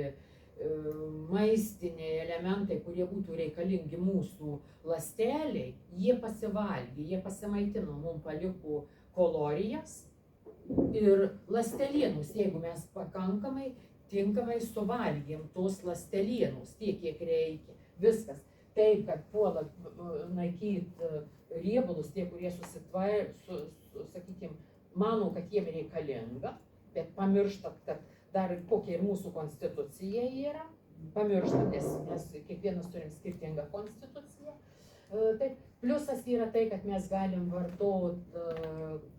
[SPEAKER 1] maistiniai elementai, kurie būtų reikalingi mūsų ląsteliai, jie pasivalgė, jie pasimaitino, mums paliko kalorijas ir ląstelienus, jeigu mes pakankamai tinkamai suvalgėm tos ląstelienus tiek, kiek reikia. Viskas. Taip, kad puola naikyti riebalus, tie, kurie sakykime, mano, kad jiem reikalinga, bet pamirštat, kad dar kokia ir mūsų konstitucija yra, pamirštam, nes kiekvienas turim skirtingą konstituciją. Taip, pliusas yra tai, kad mes galim vartoti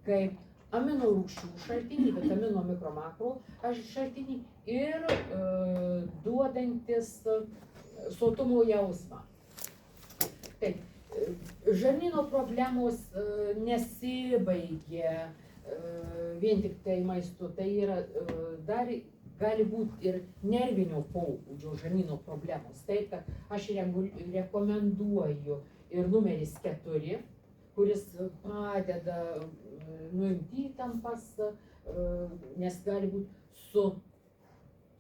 [SPEAKER 1] kaip amino rūgščių šaltinį, vitamino mikro makro šaltinį ir duodantis sotumo jausmą. Taip, žarnyno problemos nesibaigia vien tik tai maistu, tai yra dar gali būti ir nervinio pobūdžio žarnyno problemos. Taip, kad aš rekomenduoju ir numeris 4, kuris padeda nuimti įtampas, nes gali būti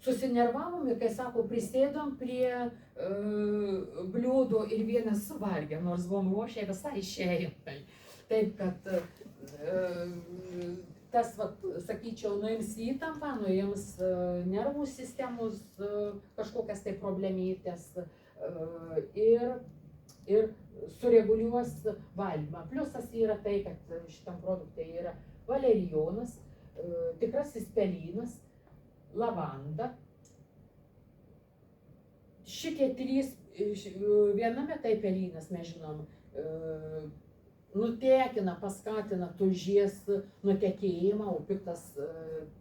[SPEAKER 1] susinervavom ir, kai sako, prisėdom prie bliūdo ir vienas suvalgė, nors buvom ruošę visai šeimai. Taip, kad tas, sakyčiau, nuims įtampą, nuims nervų sistemos kažkokias tai problemytės ir sureguliuos valymą. Pliusas yra tai, kad šitam produktui yra valerijonas, tikrasis pelynas, lavanda. Šitie 3 Viename tai pelynas, mes žinom, nutekina, paskatina tulžies nutekėjimą, o piktas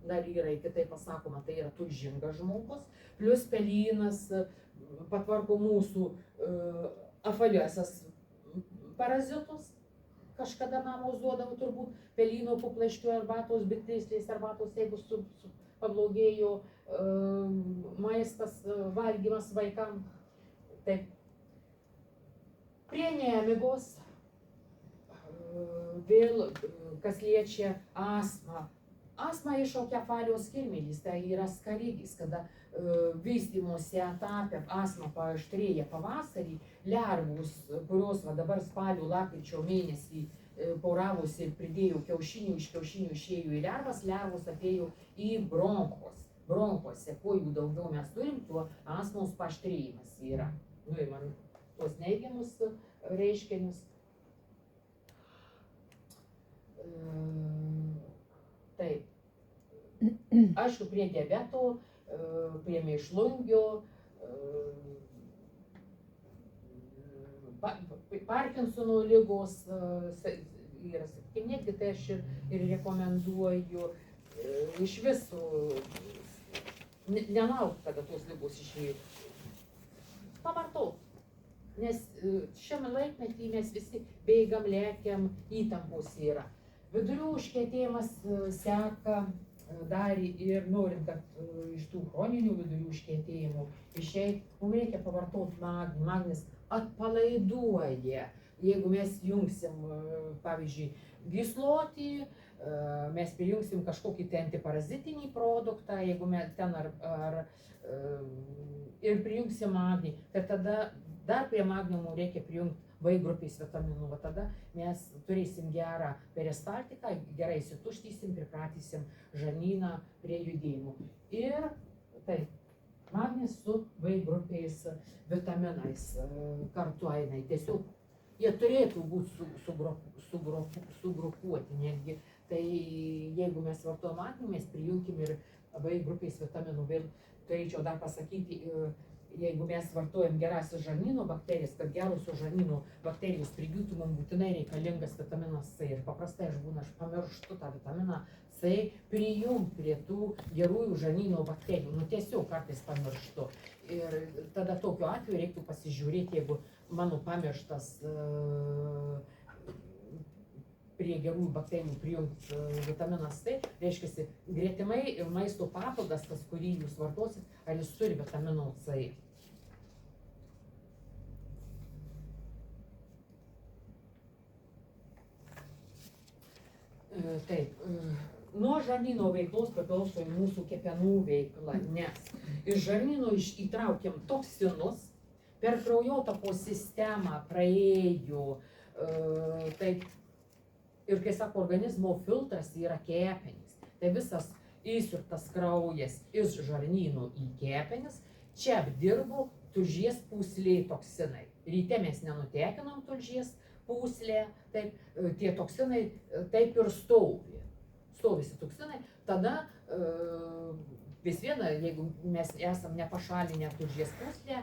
[SPEAKER 1] dar yra kitaip pasakoma, tai yra tulžingas žmogus, plus pelynas patvarko mūsų afaliasias parazitus. Kažkada mamos duodavo turbūt pelyno puplaiškių arbatos, bitryslės arbatos, jeigu pablogėjo maistas, valgymas vaikam. Taip. Prie nemigos vėl, kas liečia astmą. Astma iššaukia kefalios kirmėlys, tai yra skarydis, kada vystymosi etape astma paaštrėja pavasarį, lervus, kurios dabar spalio lapkričio mėnesį poravosi ir pridėjo kiaušinių, iš kiaušinių išėjo į lervas, lervos atėjo į bronchus. Bronchuose, kuo jų daugiau mes turim, tuo astmos paaštrėjimas yra. Nu, ir man tuos neigiamus reiškinius. Taip. Aišku, prie diabeto, prie mėšlungio, Parkinsono ligos yra, sakykime, netgi tai aš ir rekomenduoju iš viso nelaukti, kada tos ligos išėjo. Pavartot, nes šiame laikmetį mes visi bėgam, lėkiam, įtampos yra. Vidurių užkietėjimas seka dar ir norint, kad iš tų chroninių vidurių užkietėjimų išeit, mums reikia pavartoti magnį. Magnis atpalaiduoja. Jeigu mes jungsim, pavyzdžiui, gyslotį, mes prijungsim kažkokį tai antiparazitinį produktą, jeigu mes ten ir prijungsim magnį, tai tada dar prie magnio mums reikia prijungti V grupės vitaminų, va tada mes turėsim gerą peristaltiką, gerai įsituštysim, pripratysim žarnyną prie judėjimų. Ir taip, magnis su V grupės vitaminais kartu eina. Tiesiog jie turėtų būti sugrupuoti netgi. Tai jeigu mes vartojam magnį, mes prijungim ir V grupės vitaminų. Vėl turėčiau dar pasakyti, jeigu mes vartojam gerasias žarnyno bakterijas, kad gerosios žarnyno bakterijos prigytų, mums būtinai reikalingas vitaminas C. Ir paprastai aš pamirštu tą vitaminą C prijungti prie tų gerųjų žarnyno bakterijų. Nu tiesiog kartais pamirštu. Ir tada tokiu atveju reiktų pasižiūrėti, jeigu mano pamirštas prie gerųjų bakterijų prijungti vitaminas C, reiškia, gretimai maisto papildas, tas, kurį jūs vartosit, ar jis turi vitamino C. Taip, nuo žarnyno veiklos priklauso ir mūsų kepenų veikla, nes iš žarnyno įtraukiam toksinus, per kraujotakos sistemą praėjo, taip, ir kai sako, organizmo filtras yra kepenys, tai visas įsiurtas kraujas iš žarnyno į kepenis, čia apdirbo tulžies pūslė toksinai. Ryte mes nenutekinom tulžies pūslė, taip, tie toksinai taip ir stovisi toksinai, tada vis viena, jeigu mes esam nepašalinę tulžies pūslę,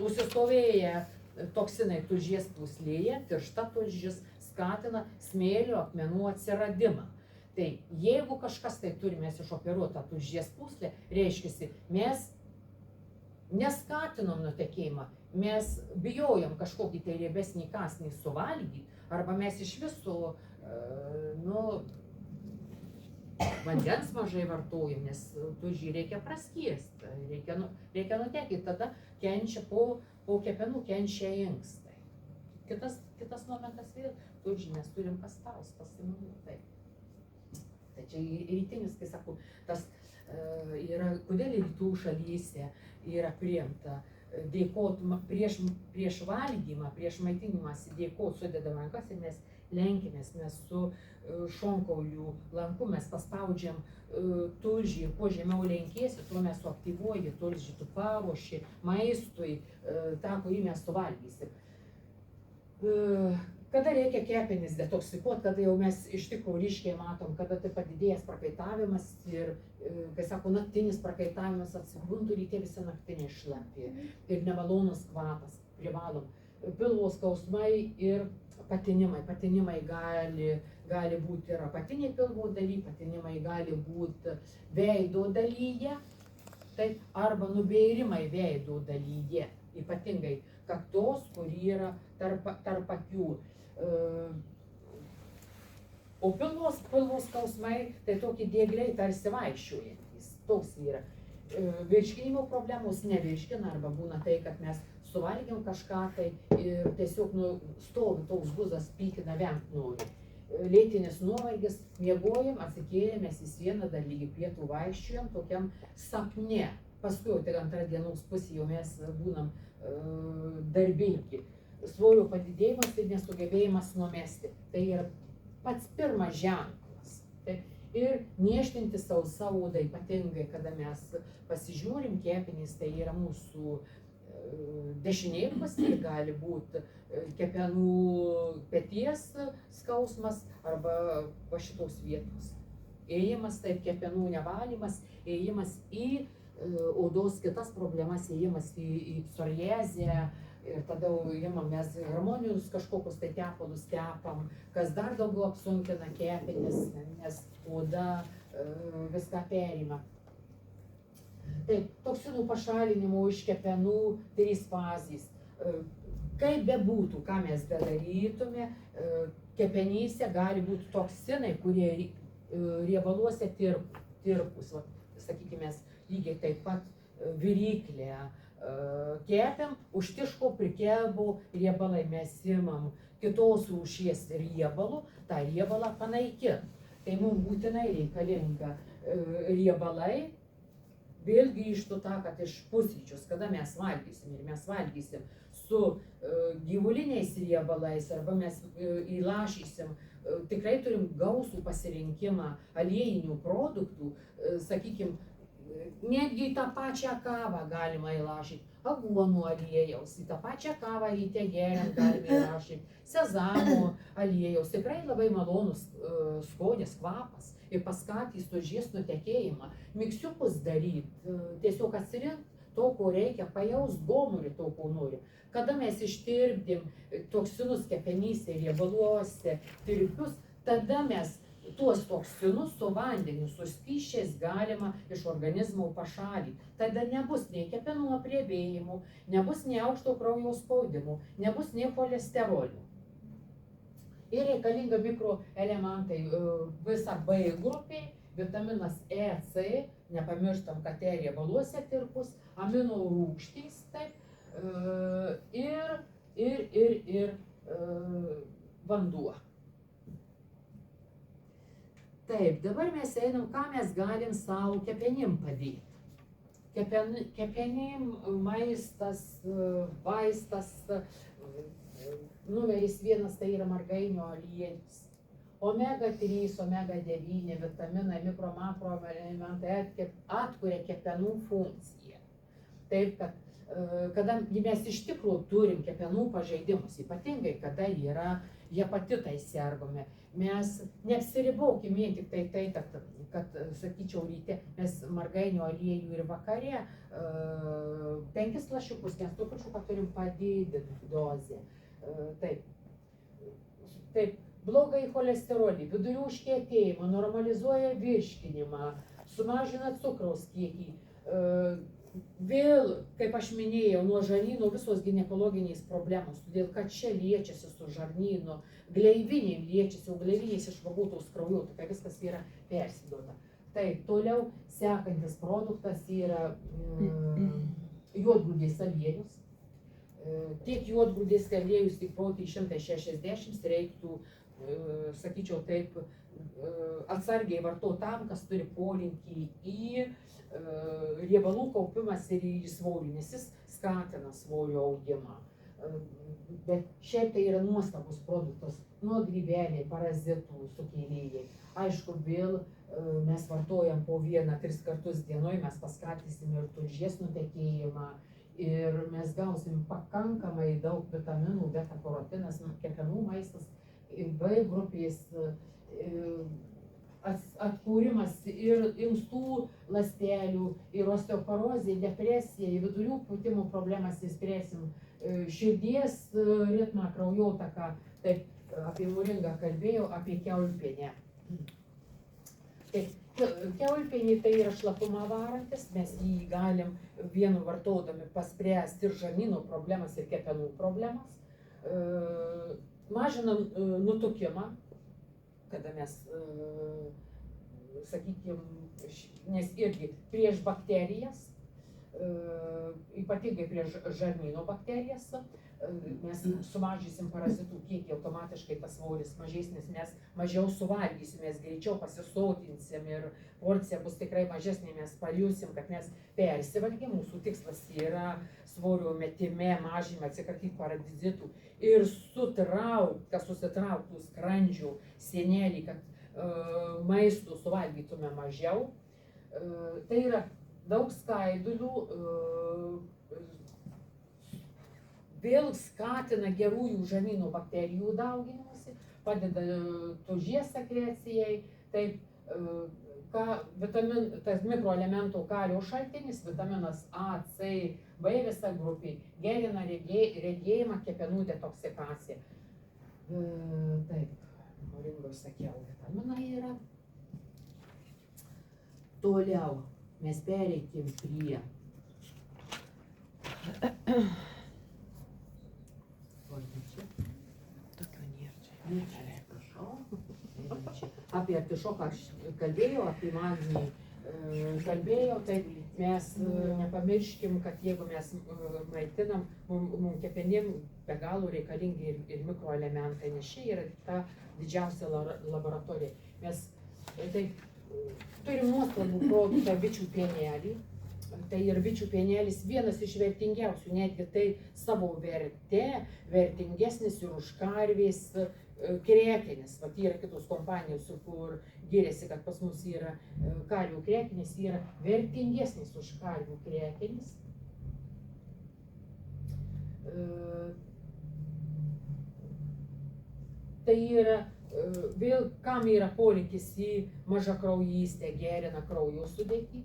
[SPEAKER 1] užsistovėję toksinai tulžies pūslėje, tiršta tulžis skatina smėlio akmenų atsiradimą. Tai jeigu kažkas tai turi mes išoperuotą tulžies pūslę, reiškia, mes neskatinom nutekėjimą, mes bijojom kažkokį tai riebesnį kąsnį suvalgyti, arba mes iš viso, vandens mažai vartojam, nes tulžį reikia praskiesti, reikia nutekėti, tada kenčia po kepenų kenčia inkstai. Kitas momentas vėl, tulžį mes turim paspaust, pasimuliuoti. Tai čia rytinis, kai sakau, tas yra, kodėl rytų šalyse yra priimta dėkot prieš valgymą, prieš maitinimąsi dėkot, sudedam rankas ir mes lenkimės, mes su šonkaulių lanku mes paspaudžiam tulžį ir kuo žemiau lenkiesi, tuo mes suaktyvuoji tulžį, tu paruoši maistui tą, kurį mes suvalgysim. Kada reikia kepenis detoksikuoti, kada jau mes iš tikrųjų ryškiai matom, kada tai padidėjęs prakaitavimas ir, kai sako, naktinis prakaitavimas, atsibundu ryte visi naktiniai šlapi ir nemalonus kvapas, privalom. Pilvo skausmai ir patinimai. Patinimai gali būti ir apatiniai pilvo daly, patinimai gali būti veido dalyje, taip, arba nubėrimai veido dalyje, ypatingai kaktos, kur yra tarp akių. O pilvo skausmai tai tokie diegliai tarsi vaikščiojantys, toks yra. Virškinimo problemos nevirškina, arba būna tai, kad mes suvalgėm kažką tai ir tiesiog stovi toks guzas, pykina, vengt nori. Lėtinis nuovargis, miegojam, atsikėlėm, mes vis vieną dar lygi pietų vaikščiojam, tokiam sapne. Paskui jau tik antrą dienos pusė jau mes būnam darbingi. Svorio padidėjimas ir nesugebėjimas numesti. Tai yra pats pirmas ženklas. Tai ir niežtinti sausa oda, ypatingai, kada mes pasižiūrim kepenys, tai yra mūsų dešinėje pusėje, gali būti kepenų peties skausmas arba va šitos vietos. Ėjimas, tai kepenų nevalymas, ėjimas į odos kitas problemas, ėjimas į psoriazę. Ir tada imam mes hormoninius kažkokius tai tepalus tepam, kas dar daugiau apsunkina kepenis, nes oda viską perima. Taip, toksinų pašalinimo iš kepenų 3 fazės. Kaip bebūtų, ką mes bedarytume, kepenyse gali būti toksinai, kurie riebaluose tirpus. Sakykime, lygiai taip pat viryklė. Kepiam, už tiško prikebo riebalai, mes imam kitos rūšies riebalų, tą riebalą panaikinti. Tai mums būtinai reikalinga riebalai, vėl grįžtų tą, kad iš pusryčius, kada mes valgysim ir mes valgysim su gyvuliniais riebalais arba mes įlašysim, tikrai turim gausų pasirinkimą aliejinių produktų, sakykim, netgi į tą pačią kavą galima įlašyti aguonų aliejaus, į tą pačią kavą ryte geriant galima įlašyti sezamo aliejaus. Tikrai labai malonus skonis, kvapas ir paskatys tulžies nutekėjimą. Miksiukus daryti, tiesiog atsirinkti to, ko reikia, pajaust gomurį to, ko nori. Kada mes ištirpdim toksinus kepenyse, riebaluose, tirpius, tada mes tuos toksinus su vandeniu, su skysčiais galima iš organizmo pašalinti. Tada nebus nei kepenų apriebėjimų, nebus nei aukšto kraujo spaudimų, nebus nei cholesterolio. Ir reikalinga mikroelementai visa B grupė, vitaminas E, C, nepamirštam, kad E riebaluose tirpus, amino rūgštys, taip, ir vanduo. Taip, dabar mes einam, ką mes galim savo kepenim padėti. Kepenim maistas, vaistas, numeris 1 tai yra margainio aliejus. Omega 3, omega 9, vitaminai, mikro, makro elementai atkuria kepenų funkciją. Taip, kad kada mes iš tikrųjų turim kepenų pažeidimus, ypatingai kada yra hepatitai sergame, mes neapsiribokim vien tik tai, kad sakyčiau, ryte mes margainio aliejų ir vakare 5 lašiukus, mes trupučiuką turim padidinti dozę. Taip, blogai cholesterolį, vidurių užkietėjimą, normalizuoja virškinimą, sumažina cukraus kiekį. Vėl, kaip aš minėjau, nuo žarnyno visos ginekologinės problemos, todėl kad čia liečiasi su žarnynu, gleivinėm liečiasi, o gleivinės išvagotos kraujotakai, viskas yra persiduota. Tai toliau sekantis produktas yra juodgrūdės aliejus. Tiek juodgrūdės aliejus, tik protei 160 reiktų, sakyčiau taip, atsargiai vartoti tam, kas turi polinkį į riebalų kaupimas ir į svorį, nes jis skatina svorio augimą. Bet šiaip tai yra nuostabus produktas, nuo grybeliai, parazitų, sukėlėjai. Aišku, vėl mes vartojam po 1-3 kartus dienoj, mes paskatysim ir tulžies nutekėjimą, ir mes gausim pakankamai daug vitaminų, beta-karotinas, kepenų maistas, B grupės atkūrimas ir inkstų ląstelių, ir osteoporozė, depresija, ir vidurių pūtimų problemas įspręsim, širdies ritmą, kraujotaką, taip apie moringą kalbėjau, apie kiaulpienę. Kiaulpienė tai yra šlapumą varantis, mes jį galim vienu vartodami paspręsti ir žarnyno problemas, ir kepenų problemas. Mažinam nutukimą, kada mes, sakykime, nes irgi prieš bakterijas, ypatingai prieš žarnyno bakterijas, mes sumažysim parazitų kiekį, automatiškai tas svoris mažesnis, mes mažiau suvalgysim, mes greičiau pasisotinsim ir porcija bus tikrai mažesnė, mes pajusim, kad mes persivalgėm, mūsų tikslas yra svorio metime, mažinimą, atsikratyti parazitų ir sutraukt, kad susitrauktų skrandžių sienelį, kad maistų suvalgytume mažiau. Tai yra daug skaidulių, vėl skatina gerųjų žarnyno bakterijų dauginimąsi, padeda tulžies sekrecijai, taip, tas mikroelementų kalio šaltinis, vitaminas A, C, B visa grupė, gerina regėjimą, kepenų detoksikaciją. Taip, moringo sakiau, vitaminai yra. Toliau mes pereikim prie apie artišoką aš kalbėjau, apie magnį kalbėjau, tai mes nepamirškim, kad jeigu mes maitinam, mums kepenim be galo reikalingi ir mikroelementai, nes čia yra ta didžiausia laboratorija. Mes turim nuostabų produktą bičių pienelį. Tai ir bičių pienelis vienas iš vertingiausių, netgi tai savo verte vertingesnis ir už karvės krekenis. Vat yra kitos kompanijos, kur giriasi, kad pas mus yra karvių krekenis, yra vertingesnis už karvių krekenis. Tai yra vėl, kam yra poreikis į mažakraujystę, gerina kraujo sudėtį.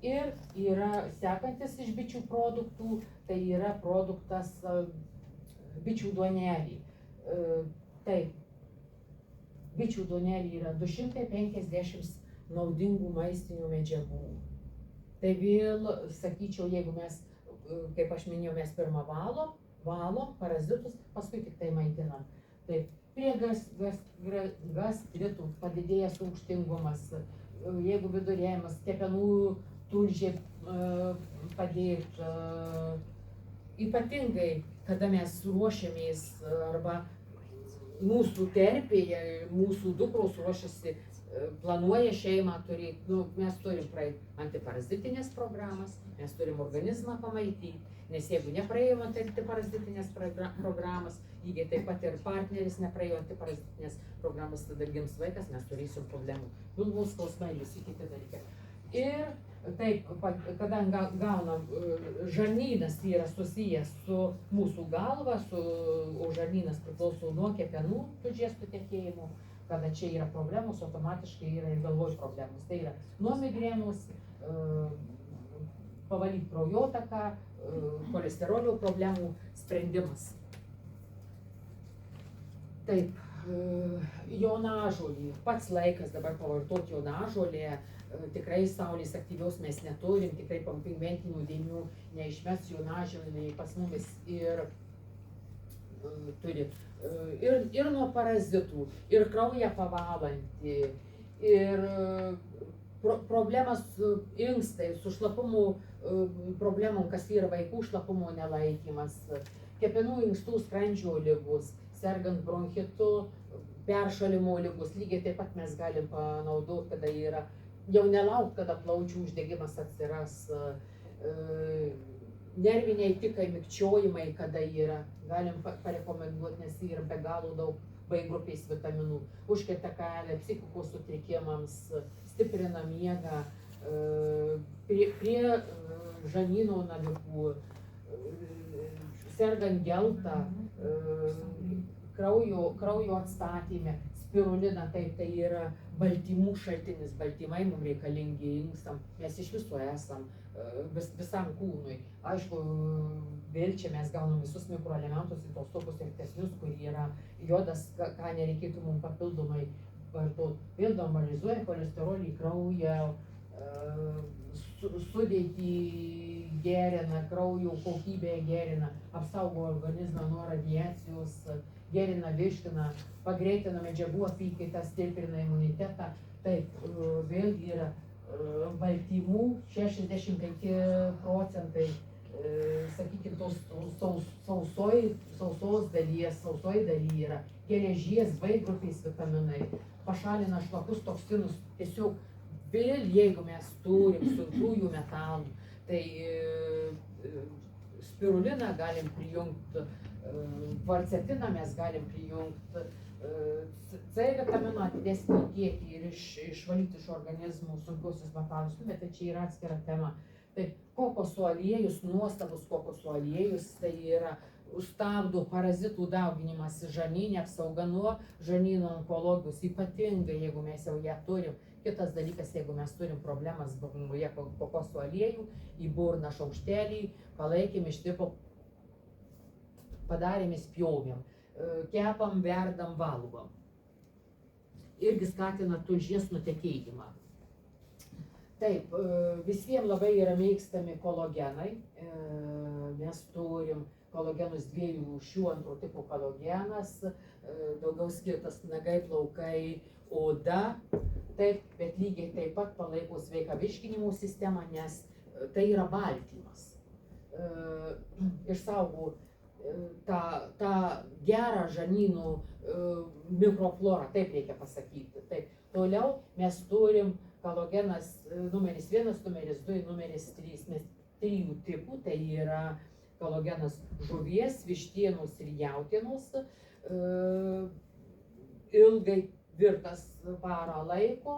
[SPEAKER 1] Ir yra sekantis iš bičių produktų, tai yra produktas bičių duonelį. Taip, bičių duonelį yra 250 naudingų maistinių medžiagų. Tai vėl, sakyčiau, jeigu mes, kaip aš minėjau, mes pirmą valom parazitus, paskui tik tai maitinam. Taip, prie gastritų padidėjęs rūgštingumas, jeigu vidurėjimas, kepenų tulžiai padėt, ypatingai, kada mes ruošiamės arba mūsų terpėje, mūsų dukros ruošiasi, planuoja šeimą turėti, mes turim praeiti antiparazitinės programas, mes turim organizmą pamaityti, nes jeigu nepraėjom antiparazitinės programas, lygiai taip pat ir partneris nepraėjo antiparazitinės programas, tada gims vaikas, mes turėsim problemų. Pilvos skausmai, visi kiti dalykai. Ir taip, kadangi gaunam, žarnynas yra susijęs su mūsų galva, o žarnynas priklauso nuo kepenų tulžies nutekėjimo, kada čia yra problemos, automatiškai yra ir galvoj problemos. Tai yra nuo migrenos, pavalyti kraujotaką, cholesterolio problemų sprendimas. Taip, jonažolė, pats laikas dabar pavartoti jonažolę, tikrai saulės aktyvios mes neturim, tikrai pigmentinių dėmių neišmes jonažolė pas mumis ir turi ir nuo parazitų, ir kraują pavalanti, ir problemas su inkstais, su šlapumu problemom, kas yra vaikų šlapumo nelaikymas, kepenų inkstų skrandžio ligos, sergant bronchitu, peršalimo ligos, lygiai taip pat mes galim panaudoti, kada yra, jau nelauk, kada plaučių uždegimas atsiras, nerviniai tikai mikčiojimai, kada yra, galim parekomenduoti, nes yra be galo daug B grupės vitaminų, užkerta kelią psichikos sutrikimams, stiprina miegą, prie žarnyno navikų, sergant geltą, kraujo atstatyme, spirulina, tai yra baltymų šaltinis, baltymai mums reikalingi inkstam, mes iš viso esam visam kūnui. Aišku, vėl čia mes gaunam visus mikroelementus, į tos tokius retesnius, kurie yra jodas, ką nereikėtų mums papildomai vartoti. Vėl normalizuoja cholesterolį, kraują, sudėtį gerina, kraujo kokybę gerina, apsaugo organizmą nuo radiacijos, gerina, virškina, pagreitina medžiagų apykaitą, stiprina imunitetą. Taip, vėl yra baltymų 65%, sakykime, tos sausos dalyje yra geležies, B grupės vitaminai, pašalina šlapius toksinus. Tiesiog vėl, jeigu mes turim sunkiųjų metalų, tai spiruliną galim prijungti, kvarcetiną mes galim prijungti, C vitamino didesnį kiekį ir išvalyti iš organizmų sunkiuosius metalus, bet tai čia yra atskira tema. Tai kokosų aliejus, nuostabus kokosų aliejus, tai yra stabdo parazitų dauginimąsi žarnyne, apsauga nuo žarnyno onkologijos, ypatingai jeigu mes jau ją turim. Kitas dalykas, jeigu mes turim problemas burnoje, kokosų aliejų, į burną šaukštelį, palaikėm, ištirpom, padarėm, spjovėm, kepam, verdam, valgom. Irgi skatina tulžies nutekėjimą. Taip, visiems labai yra mėgstami kolagenai. Mes turim kolagenus dviejų rūšių, antro tipo kolagenas, daugiau skirtas nagai, plaukai, oda. Taip, bet lygiai taip pat palaiko sveiką virškinimo sistemą, nes tai yra baltymas. Išsaugo tą gerą žarnynų mikroflorą, taip reikia pasakyti. Taip. Toliau mes turim kolagenas numeris 1, numeris 2, numeris 3. Mes 3 tipų, tai yra kolagenas žuvies, vištienos ir jautienos, ilgai virtas parą laiko.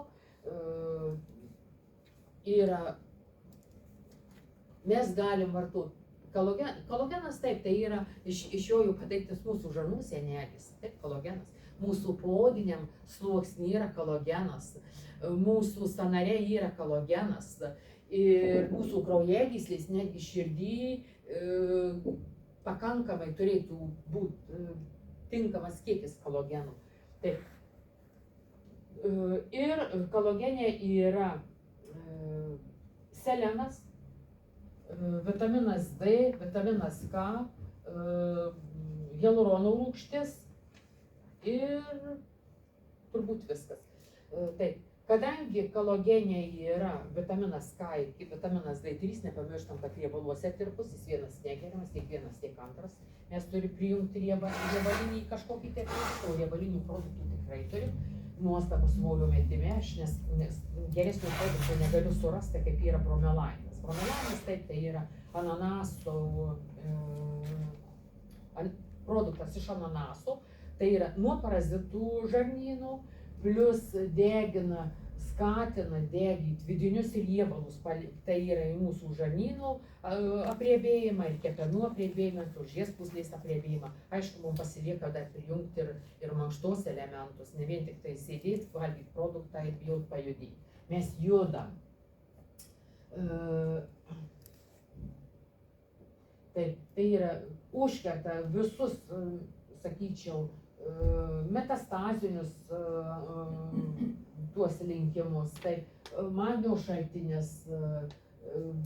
[SPEAKER 1] Mes galim vartoti. Kolagenas, taip, tai yra iš jo jau padarytas mūsų žarnų senelis, taip, kolagenas. Mūsų poodiniam sluoksny yra kolagenas, mūsų sąnariai yra kolagenas ir mūsų kraujagyslės, netgi širdį pakankamai turėtų būti tinkamas kiekis kolagenų. Taip. Ir kolagene yra selenas, vitaminas D, vitaminas K, hialurono rūgštis ir turbūt viskas. Taip, kadangi kolagene yra vitaminas K ir vitaminas D3, nepamirštam, kad riebaluose tirpus, jis vienas negeriamas, tiek vienas, tiek antras. Mes turim prijungti riebalinį kažkokį produktą, o riebalinių produktų tikrai turim. Nuostabus svorio metime, nes geresnių produktų negaliu surasti, kaip yra bromelainas. Bromelainas, taip, tai yra ananaso, produktas iš ananaso, tai yra nuo parazitų žarnynų, plus degina, skatina deginti vidinius riebalus, tai yra į mūsų žarnynų apriebėjimą ir kepenų apriebėjimą, tulžies pūslės apriebėjimą. Aišku, mums pasilieka dar prijungti ir mankštos elementus, ne vien tik tai sėdėti, valgyti produktą ir bijot pajudėti. Mes judam. Tai yra užkerta visus, sakyčiau, metastazinius tuos linkimus. Tai magnio šaltinis,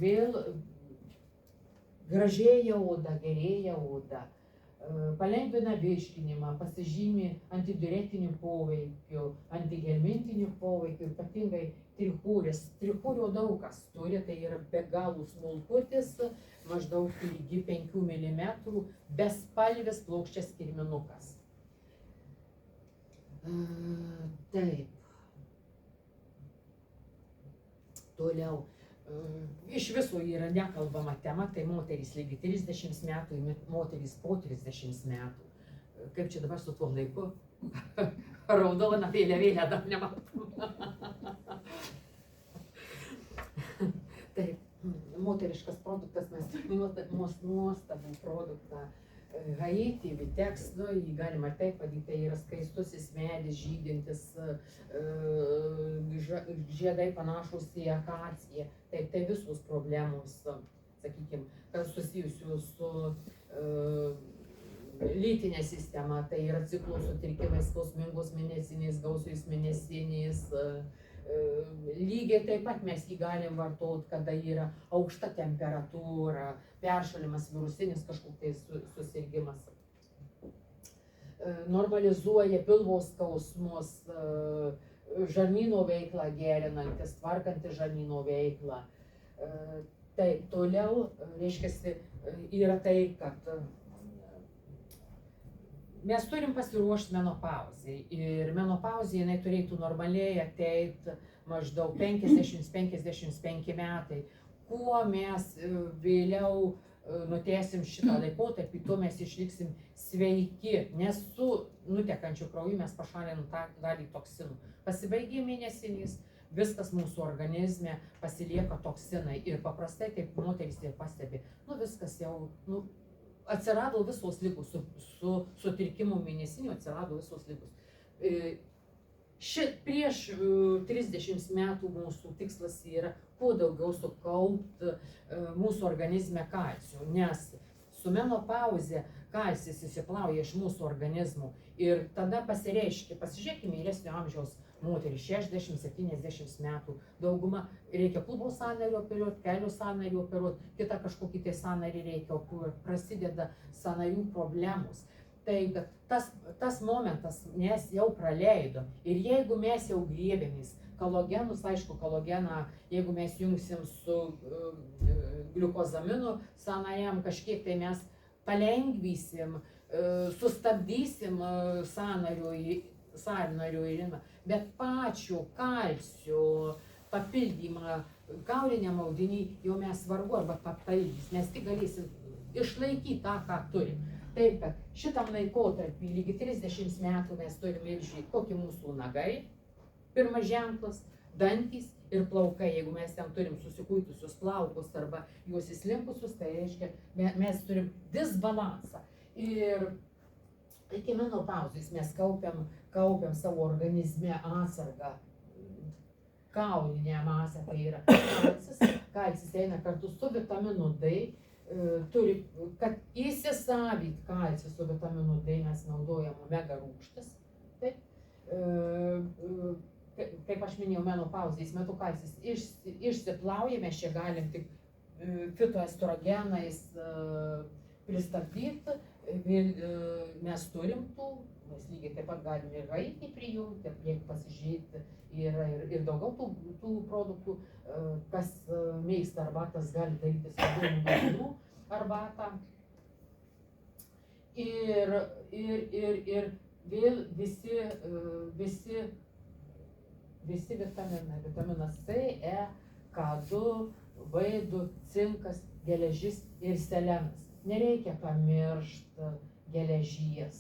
[SPEAKER 1] vėl gražėja oda, gerėja oda, palengvina virškinimą, pasižymi antidiuretiniu poveikiu, antihelmintiniu poveikiu, ypatingai trichūris. Trichūrio daug kas turi, tai yra be galo smulkutis, maždaug lygi 5 mm, bespalvis plokščias kirminukas. Taip. Toliau. Iš viso yra nekalbama tema, tai moterys lygi 30 metų, moterys po 30 metų. Kaip čia dabar su tuo laiku? Raudona vėliavėlė dar nematom. Taip, moteriškas produktas, mes turim nuostabų produktą. Haiti, Vitex, nu, jį galima taip vadinti, tai yra skaistusis medis, žydintis, žiedai panašus į akaciją. Tai visos problemos, sakykime, kas susijusių su lytinė sistema, tai yra ciklo sutrikimai, skausmingos mėnesinės, gausiais mėnesinės. Lygiai taip pat mes jį galim vartoti, kada yra aukšta temperatūra, peršalimas, virusinis kažkoks susirgymas. Normalizuoja pilvo skausmus, žarnyno veiklą gerinantis, tvarkantis žarnyno veiklą. Tai toliau, reiškia, yra tai, kad mes turim pasiruošti menopauzei ir menopauzė jinai turėtų normaliai ateiti maždaug 50-55 metai. Kuo mes vėliau nutęsim šitą laikotarpį, tuo mes išliksim sveiki, nes su nutekančiu krauju mes pašalinam tą dalį toksinų. Pasibaigė mėnesinės, viskas mūsų organizme pasilieka toksinai ir paprastai taip moteris ir pastebi, viskas jau, atsirado visos ligos, su sutrikimu mėnesiniu atsirado visos ligos. Prieš 30 metų mūsų tikslas yra kuo daugiau sukaupti mūsų organizme kalcio, nes su menopauze kalcis įsiplauja iš mūsų organizmų ir tada pasireiškia, pasižiūrėkime vyresnio amžiaus moterį, 60-70 metų, dauguma reikia klubo sąnario operuoti, kelio sąnario operuoti, kitą kažkokį tai sąnarį reikia operuoti, prasideda sąnarių problemos. Tai tas momentas mes jau praleidom ir jeigu mes jau griebėmės kolagenus, aišku, kolageną, jeigu mes jungsim su gliukozaminu sąnariam, kažkiek tai mes palengvysim, sustabdysim sąnario irimą, bet pačių kalcio papildymą kauliniam audiny jau mes vargu arba papildys, mes tik galėsim išlaikyti tą, ką turim. Taip, kad šitam laikotarpį lygi 30 metų mes turim ir žiūrėti, kokie mūsų nagai, pirmas ženklas, dantys ir plaukai. Jeigu mes ten turim susikuitusius plaukus arba juos įslinkusius, tai reiškia, mes turim disbalansą. Ir iki menopauzės mes kaupiam savo organizme atsargą, kaulinę masę, tai yra kalcis. Kalcis eina kartu su vitaminu D. Kad įsisavyt kalcį su vitaminu D mes naudojam omega rūgštis. Kaip aš minėjau, menopauzės metu kalcis išsiplauja, mes čia galim tik fitoestrogenais pristabdyti, mes turim tų, mes lygiai taip pat galim ir haitį prijungti, jeigu pasižiūrėti, yra ir daugiau tų produktų, kas mėgsta arbatas, gali daryti svogūnų vandenų arbatą. Ir vėl visi vitaminai, vitaminas C, E, K2, B2, cinkas, geležis ir selenas. Nereikia pamiršti geležies,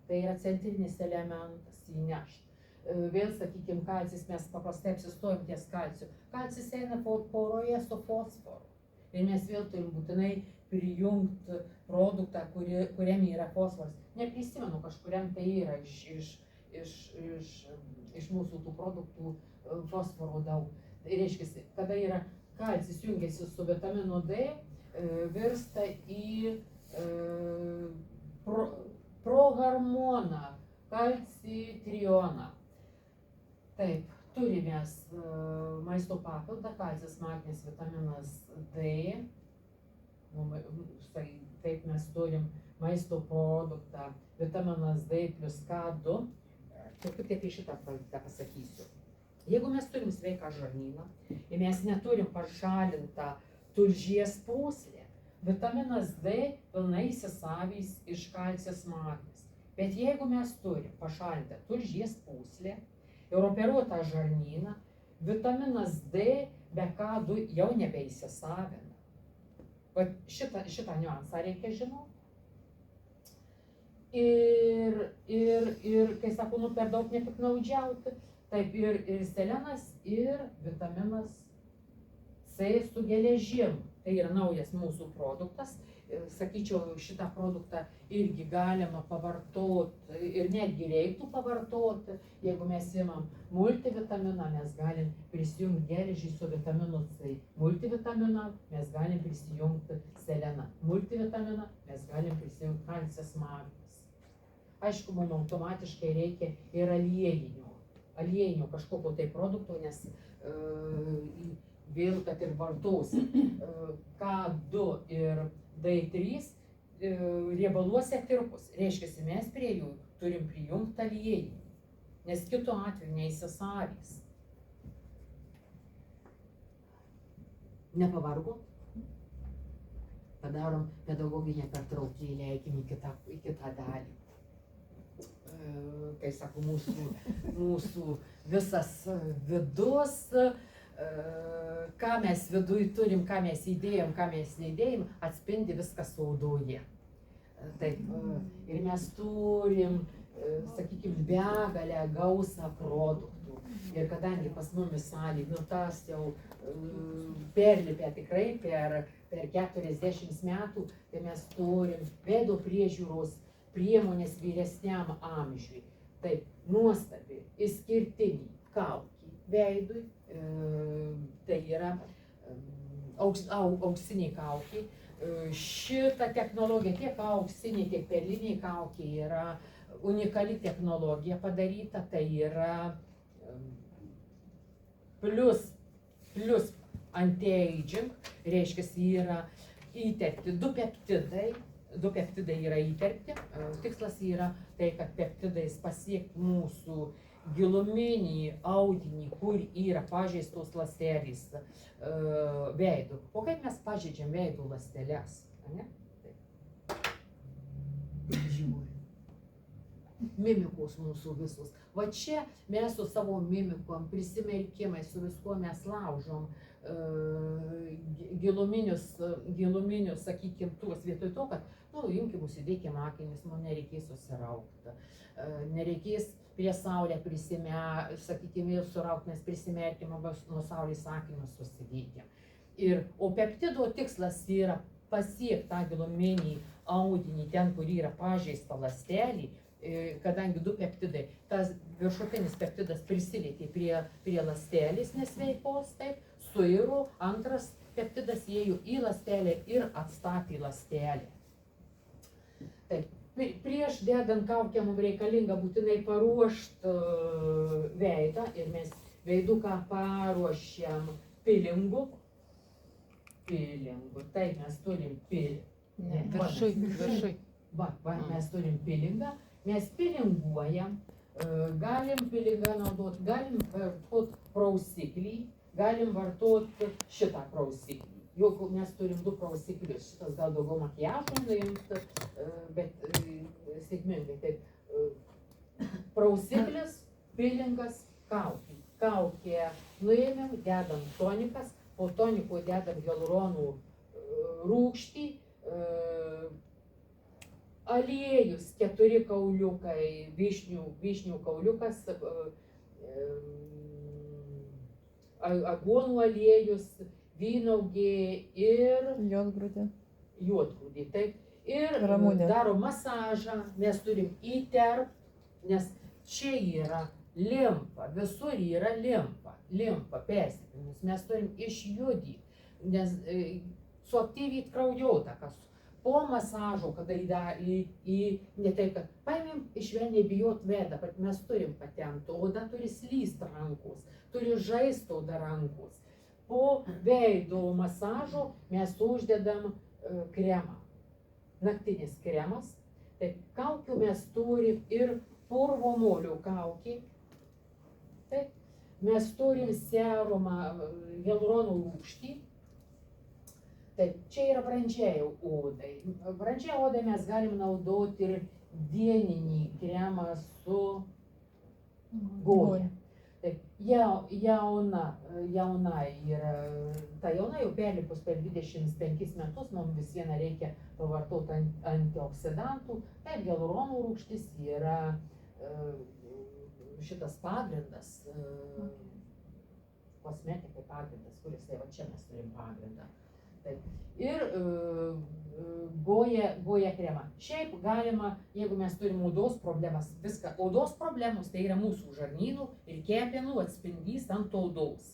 [SPEAKER 1] tai yra centrinis elementas įnešti. Vėl, sakykime, kalcis, mes paprastai apsistojom ties kalciu. Kalcis eina poroje su fosforu. Ir mes vėl turim būtinai prijungti produktą, kuriam yra fosforas. Neprisimenu, kažkuriam tai yra iš mūsų tų produktų fosforo daug. Tai reiškia, kada yra kalcis jungiasi su vitaminu D, virsta į prohormoną, kalcitrioną. Taip, turime maisto papildą, kalcis, magnis, vitaminas D. Taip mes turim maisto produktą, vitaminas D plus K2. Truputį apie šitą produktą pasakysiu. Jeigu mes turim sveiką žarnyną ir mes neturim pašalintą tulžies pūslę, vitaminas D pilnai įsisavys iš kalcis, magnis. Bet jeigu mes turim pašalintą tulžies pūslę ir operuotą žarnyną, vitaminas D be K2 jau nebeįsisavina. Šitą niuansą reikia žinoti. Ir kai sako, per daug nepiknaudžiauti, taip ir selenas, ir vitaminas C su geležim. Tai yra naujas mūsų produktas. Sakyčiau, šitą produktą irgi galima pavartoti ir netgi reiktų pavartoti. Jeigu mes imam multivitaminą, mes galim prisijungti geležį su vitaminu C. Multivitaminą mes galim prisijungti seleną. Multivitaminą mes galim prisijungti kalcis, magnis. Aišku, mums automatiškai reikia ir aliejinio kažkokio tai produkto, nes vėl, kad ir vartosi K2 ir D3 riebaluose tirpus. Reiškia, mes prie jų turim prijungti aliejų, nes kito atveju neįsisavys. Nepavargo? Padarom pedagoginę pertraukėlę, eikim į kitą dalį. Kai sako, mūsų visas vidus, ką mes viduj turim, ką mes įdėjom, ką mes neįdėjom, atspindi viskas odoje. Taip, ir mes turim, sakykime, begalę gausą produktų. Ir kadangi pas mumis salė, tas jau perlipę tikrai per 40 metų, tai mes turim veido priežiūros priemonės vyresniam amžiui. Taip, nuostabi, išskirtinį kaukį veidui, tai yra auksiniai kaukiai. Šita technologija, tiek auksiniai, tiek perliniai kaukiai yra unikali technologija padaryta, tai yra plus anti-aging, reiškia, yra įterpti du peptidai yra įterpti. Tikslas yra tai, kad peptidais pasiekti mūsų giluminį audinį, kur yra pažeistos ląstelės veido. O kaip mes pažeidžiam veido ląsteles? Žiūrėjau. Mimikos mūsų visus. Va čia mes su savo mimikom, prisimerkimais, su viskuo mes laužom giluminius, sakykime, tuos vietoj to, kad, imkim, užsidėkim akinius, mums nereikės susiraukti, nereikės prie saulę sakykime, suraukti, mes prisimerkim, nuo saulės akinius susidėkim. O peptido tikslas yra pasiekti tą giluminį audinį ten, kur yra pažeista ląstelė, kadangi du peptidai, tas viršutinis peptidas prisilietė prie ląstelės nesveikos, taip, suiro, antras peptidas įėjo į ląstelę ir atstatė ląstelę. Taip, prieš dedant kaukę mums reikalinga būtinai paruošti veidą ir mes veiduką paruošiam pilingu. Tai mes turim
[SPEAKER 2] Viršui.
[SPEAKER 1] Mes turim pilingą. Mes pilinguojam, galim pilingą naudoti, galim vartoti prausiklį, galim vartoti šitą prausiklį. Juk mes turim du prausiklius, šitas gal daugiau makiažo nuimti, bet sėkmingai. Taip, prausiklis, pilingas, kaukė. Kaukė nuėmėm, dedam tonikas, po toniko dedam hialuronų rūgštį, aliejus, 4 kauliukai, vyšnių kauliukas, aguonų aliejus, vynuogė ir juodgrūdė. Taip. Ir darom masažą, mes turim įterpti, nes čia yra limfa, visur yra limfa persipynimus, mes turim išjudyti, nes suaktyvyti kraujotakas. Po masažo, kada ne tai, kad paėmėm išvelniai bijot veidą, bet mes turim patempti, oda turi slysti rankos, turi žaisti oda rankos. Po veido masažo mes uždedam kremą, naktinis kremas. Tai kaukių mes turim ir purvo molio kaukį. Taip, mes turim serumą, hialuronų rūgštį. Taip, čia yra brandžiai odai. Brandžiai odai mes galim naudoti ir dieninį kremą su goja. Taip, jauna yra, ta jauna jau perlipus per 25 metus, mums vis viena reikia pavartoti antioksidantų. Taip, hialuronų rūgštis yra šitas pagrindas, kosmetikai pagrindas, kuris tai va čia mes turim pagrindą. Taip. Ir goja kremą. Šiaip galima, jeigu mes turim odos problemas, viską, odos problemos tai yra mūsų žarnynų ir kepenų atspindys ant odos.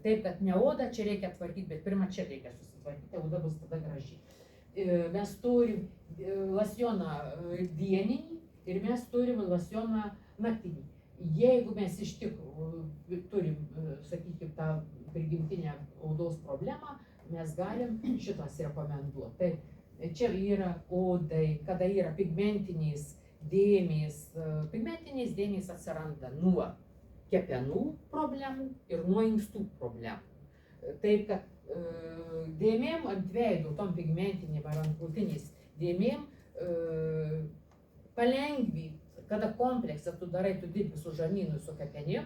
[SPEAKER 1] Taip, kad ne odą čia reikia tvarkyti, bet pirmą čia reikia susitvarkyti, oda bus tada graži. Mes turim losjoną dieninį ir mes turim losjoną naktinį. Jeigu mes iš tikrųjų turim, sakykime, tą prigimtinę odos problemą, mes galim šitas rekomenduoti. Tai čia yra odai, kada yra pigmentinės dėmės atsiranda nuo kepenų problemų ir nuo inkstų problemų. Taip, kad dėmėm ant veido, tom pigmentinėm ar ant krūtinės dėmėm palengvyti, kada kompleksą tu darai, tu dirbi su žarnynu, su kepenim,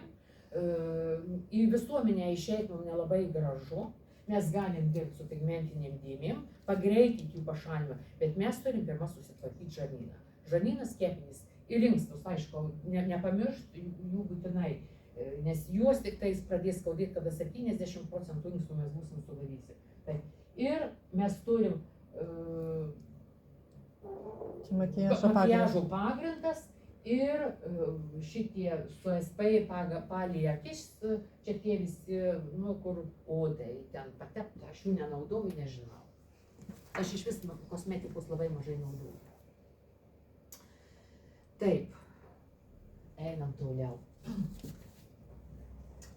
[SPEAKER 1] į visuomenę išeit mums nelabai gražu. Mes galim dirbti su pigmentinėm dėmėm, pagreitinti jų pašalinimą, bet mes turim pirmą susitvarkyti žarnyną. Žarnynas, kepenys ir inkstus, aišku, nepamiršti jų būtinai, nes juos tik tais pradės skaudėti, kada 70% inkstų mes būsim sudarysi. Ir mes turim makiažo pagrindas ir šitie su SP palei akis, čia tie visi, kur odai ten patepta, aš jų nenaudoju, nežinau. Aš iš vis kosmetikos labai mažai naudoju. Taip, einam toliau.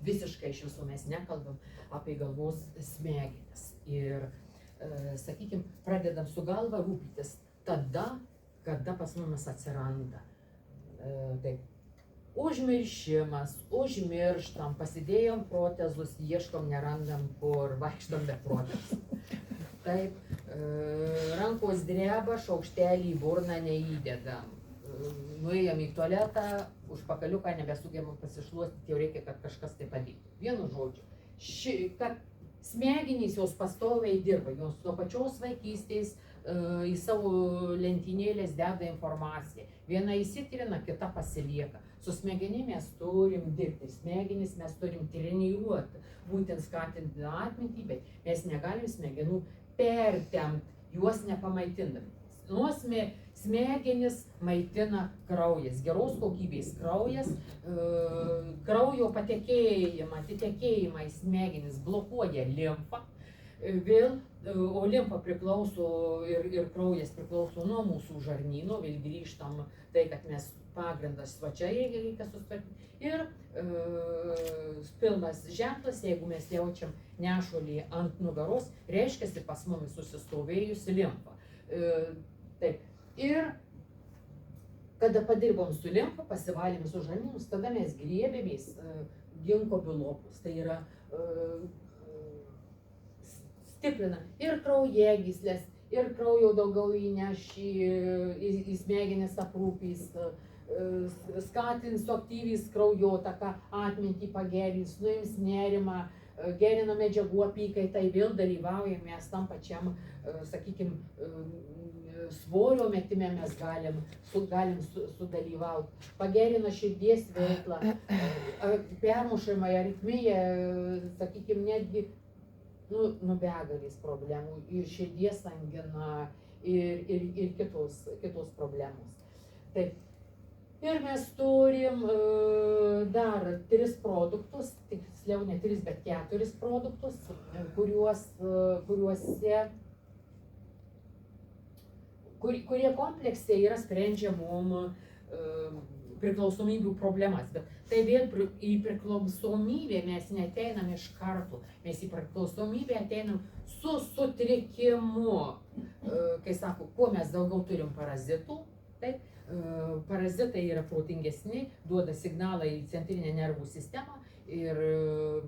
[SPEAKER 1] Visiškai iš viso mes nekalbam apie galvos smegenis. Ir, sakykime, pradedam su galva rūpytis tada, kada pas mumis atsiranda. Taip, užmiršimas, užmirštam, pasidėjom protezus, ieškom, nerandam, kur vaikštom be protezų. Taip, rankos dreba, šaukštelį į burną neįdedam. Nuėjom į tualetą, už pakaliuką nebesugebam pasišluostyti, jau reikia, kad kažkas tai padėtų. Vienu žodžiu, kad smegenys jos pastoviai dirba, jos nuo pačios vaikystės į savo lentynėlės deda informaciją. Viena įsitrina, kita pasilieka. Su smegenim mes turim dirbti, smegenis mes turim treniruoti, būtent skatinti atmintį, bet mes negalim smegenų pertempt, juos nepamaitindami. Nuo smegenis maitina kraujas, geros kokybės kraujas, kraujo patekėjimą, atitekėjimą į smegenis blokuoja limfa. Vėl, o limfa priklauso ir kraujas priklauso nuo mūsų žarnyno, vėl grįžtam tai, kad mes pagrindas va čia reikia susitvarkyti. Ir pilnas ženklas, jeigu mes jaučiam nešulį ant nugaros, reiškia pas mumis susistovėjusi limfa. Taip. Ir kada padirbom su limfa, pasivalėm su žarnynus, tada mes griebėmės ginko bilopus. Tai yra stiprina ir kraujagyslės, ir kraujo daugiau įneš į smegenis aprūpys, skatins suaktyvys kraujotaką, atmintį pagerins, nuims nerimą, gerina medžiagų apykaitą, vėl dalyvaujam mes tam pačiam, sakykime, svorio metime mes galim sudalyvauti, pagerina širdies veiklą, permušamą aritmiją, sakykime, netgi begalės problemų, ir širdies angina, ir kitos problemos. Taip. Ir mes turim dar 3 produktus, tiksliau ne 3, bet 4 produktus, kurie komplekse yra sprendžia mum priklausomybių problemas, bet tai vėl į priklausomybę mes neteinam iš karto, mes į priklausomybę ateinam su sutrikimu, kai sako, kuo mes daugiau turim parazitų, taip, parazitai yra protingesni, duoda signalą į centrinę nervų sistemą ir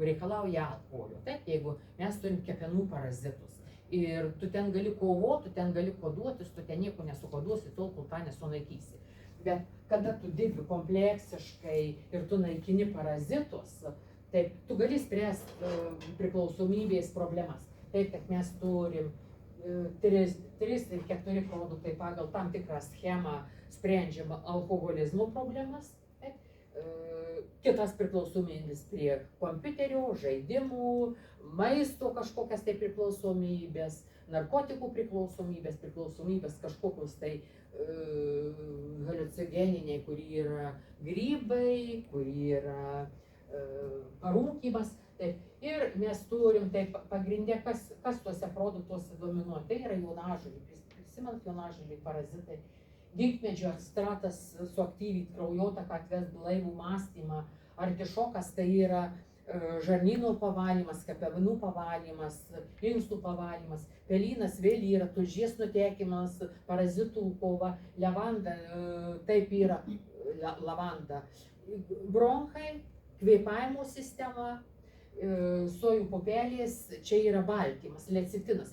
[SPEAKER 1] reikalauja alkoholio, taip, jeigu mes turim kepenų parazitus. Ir tu ten gali kovoti, tu ten gali koduotis, tu ten nieko nesukoduosi, tol kol tą nesunaikysi. Bet kada tu dirbi kompleksiškai ir tu naikini parazitus, taip, tu gali spręsti priklausomybės problemas. Taip, kad mes turim 3 ir 4 produktai pagal tam tikrą schemą sprendžiama alkoholizmo problemas, taip, kitas priklausomybės prie kompiuterio, žaidimų, maisto kažkokias tai priklausomybės, narkotikų priklausomybės kažkokios tai haliucinogeniniai, kur yra grybai, kur yra parūkymas. Taip. Ir mes turim, tai pagrindė, kas tuose produktuose dominuoja, tai yra jonažoliai, prisimenat jonažoliai parazitai, ginkmedžio ekstraktas suaktyvint kraujotaką, atvest blaivų mąstymą, artišokas tai yra žarnyno pavalymas, kepenų pavalymas, inkstų pavalymas, pelynas vėl yra tulžies nutekimas, parazitų kova, levanda taip yra lavanda, bronchai, kvėpavimo sistema, sojų pupelės, čia yra baltymas, lecitinas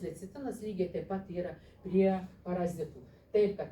[SPEAKER 1] lygiai taip pat yra prie parazitų. Taip, kad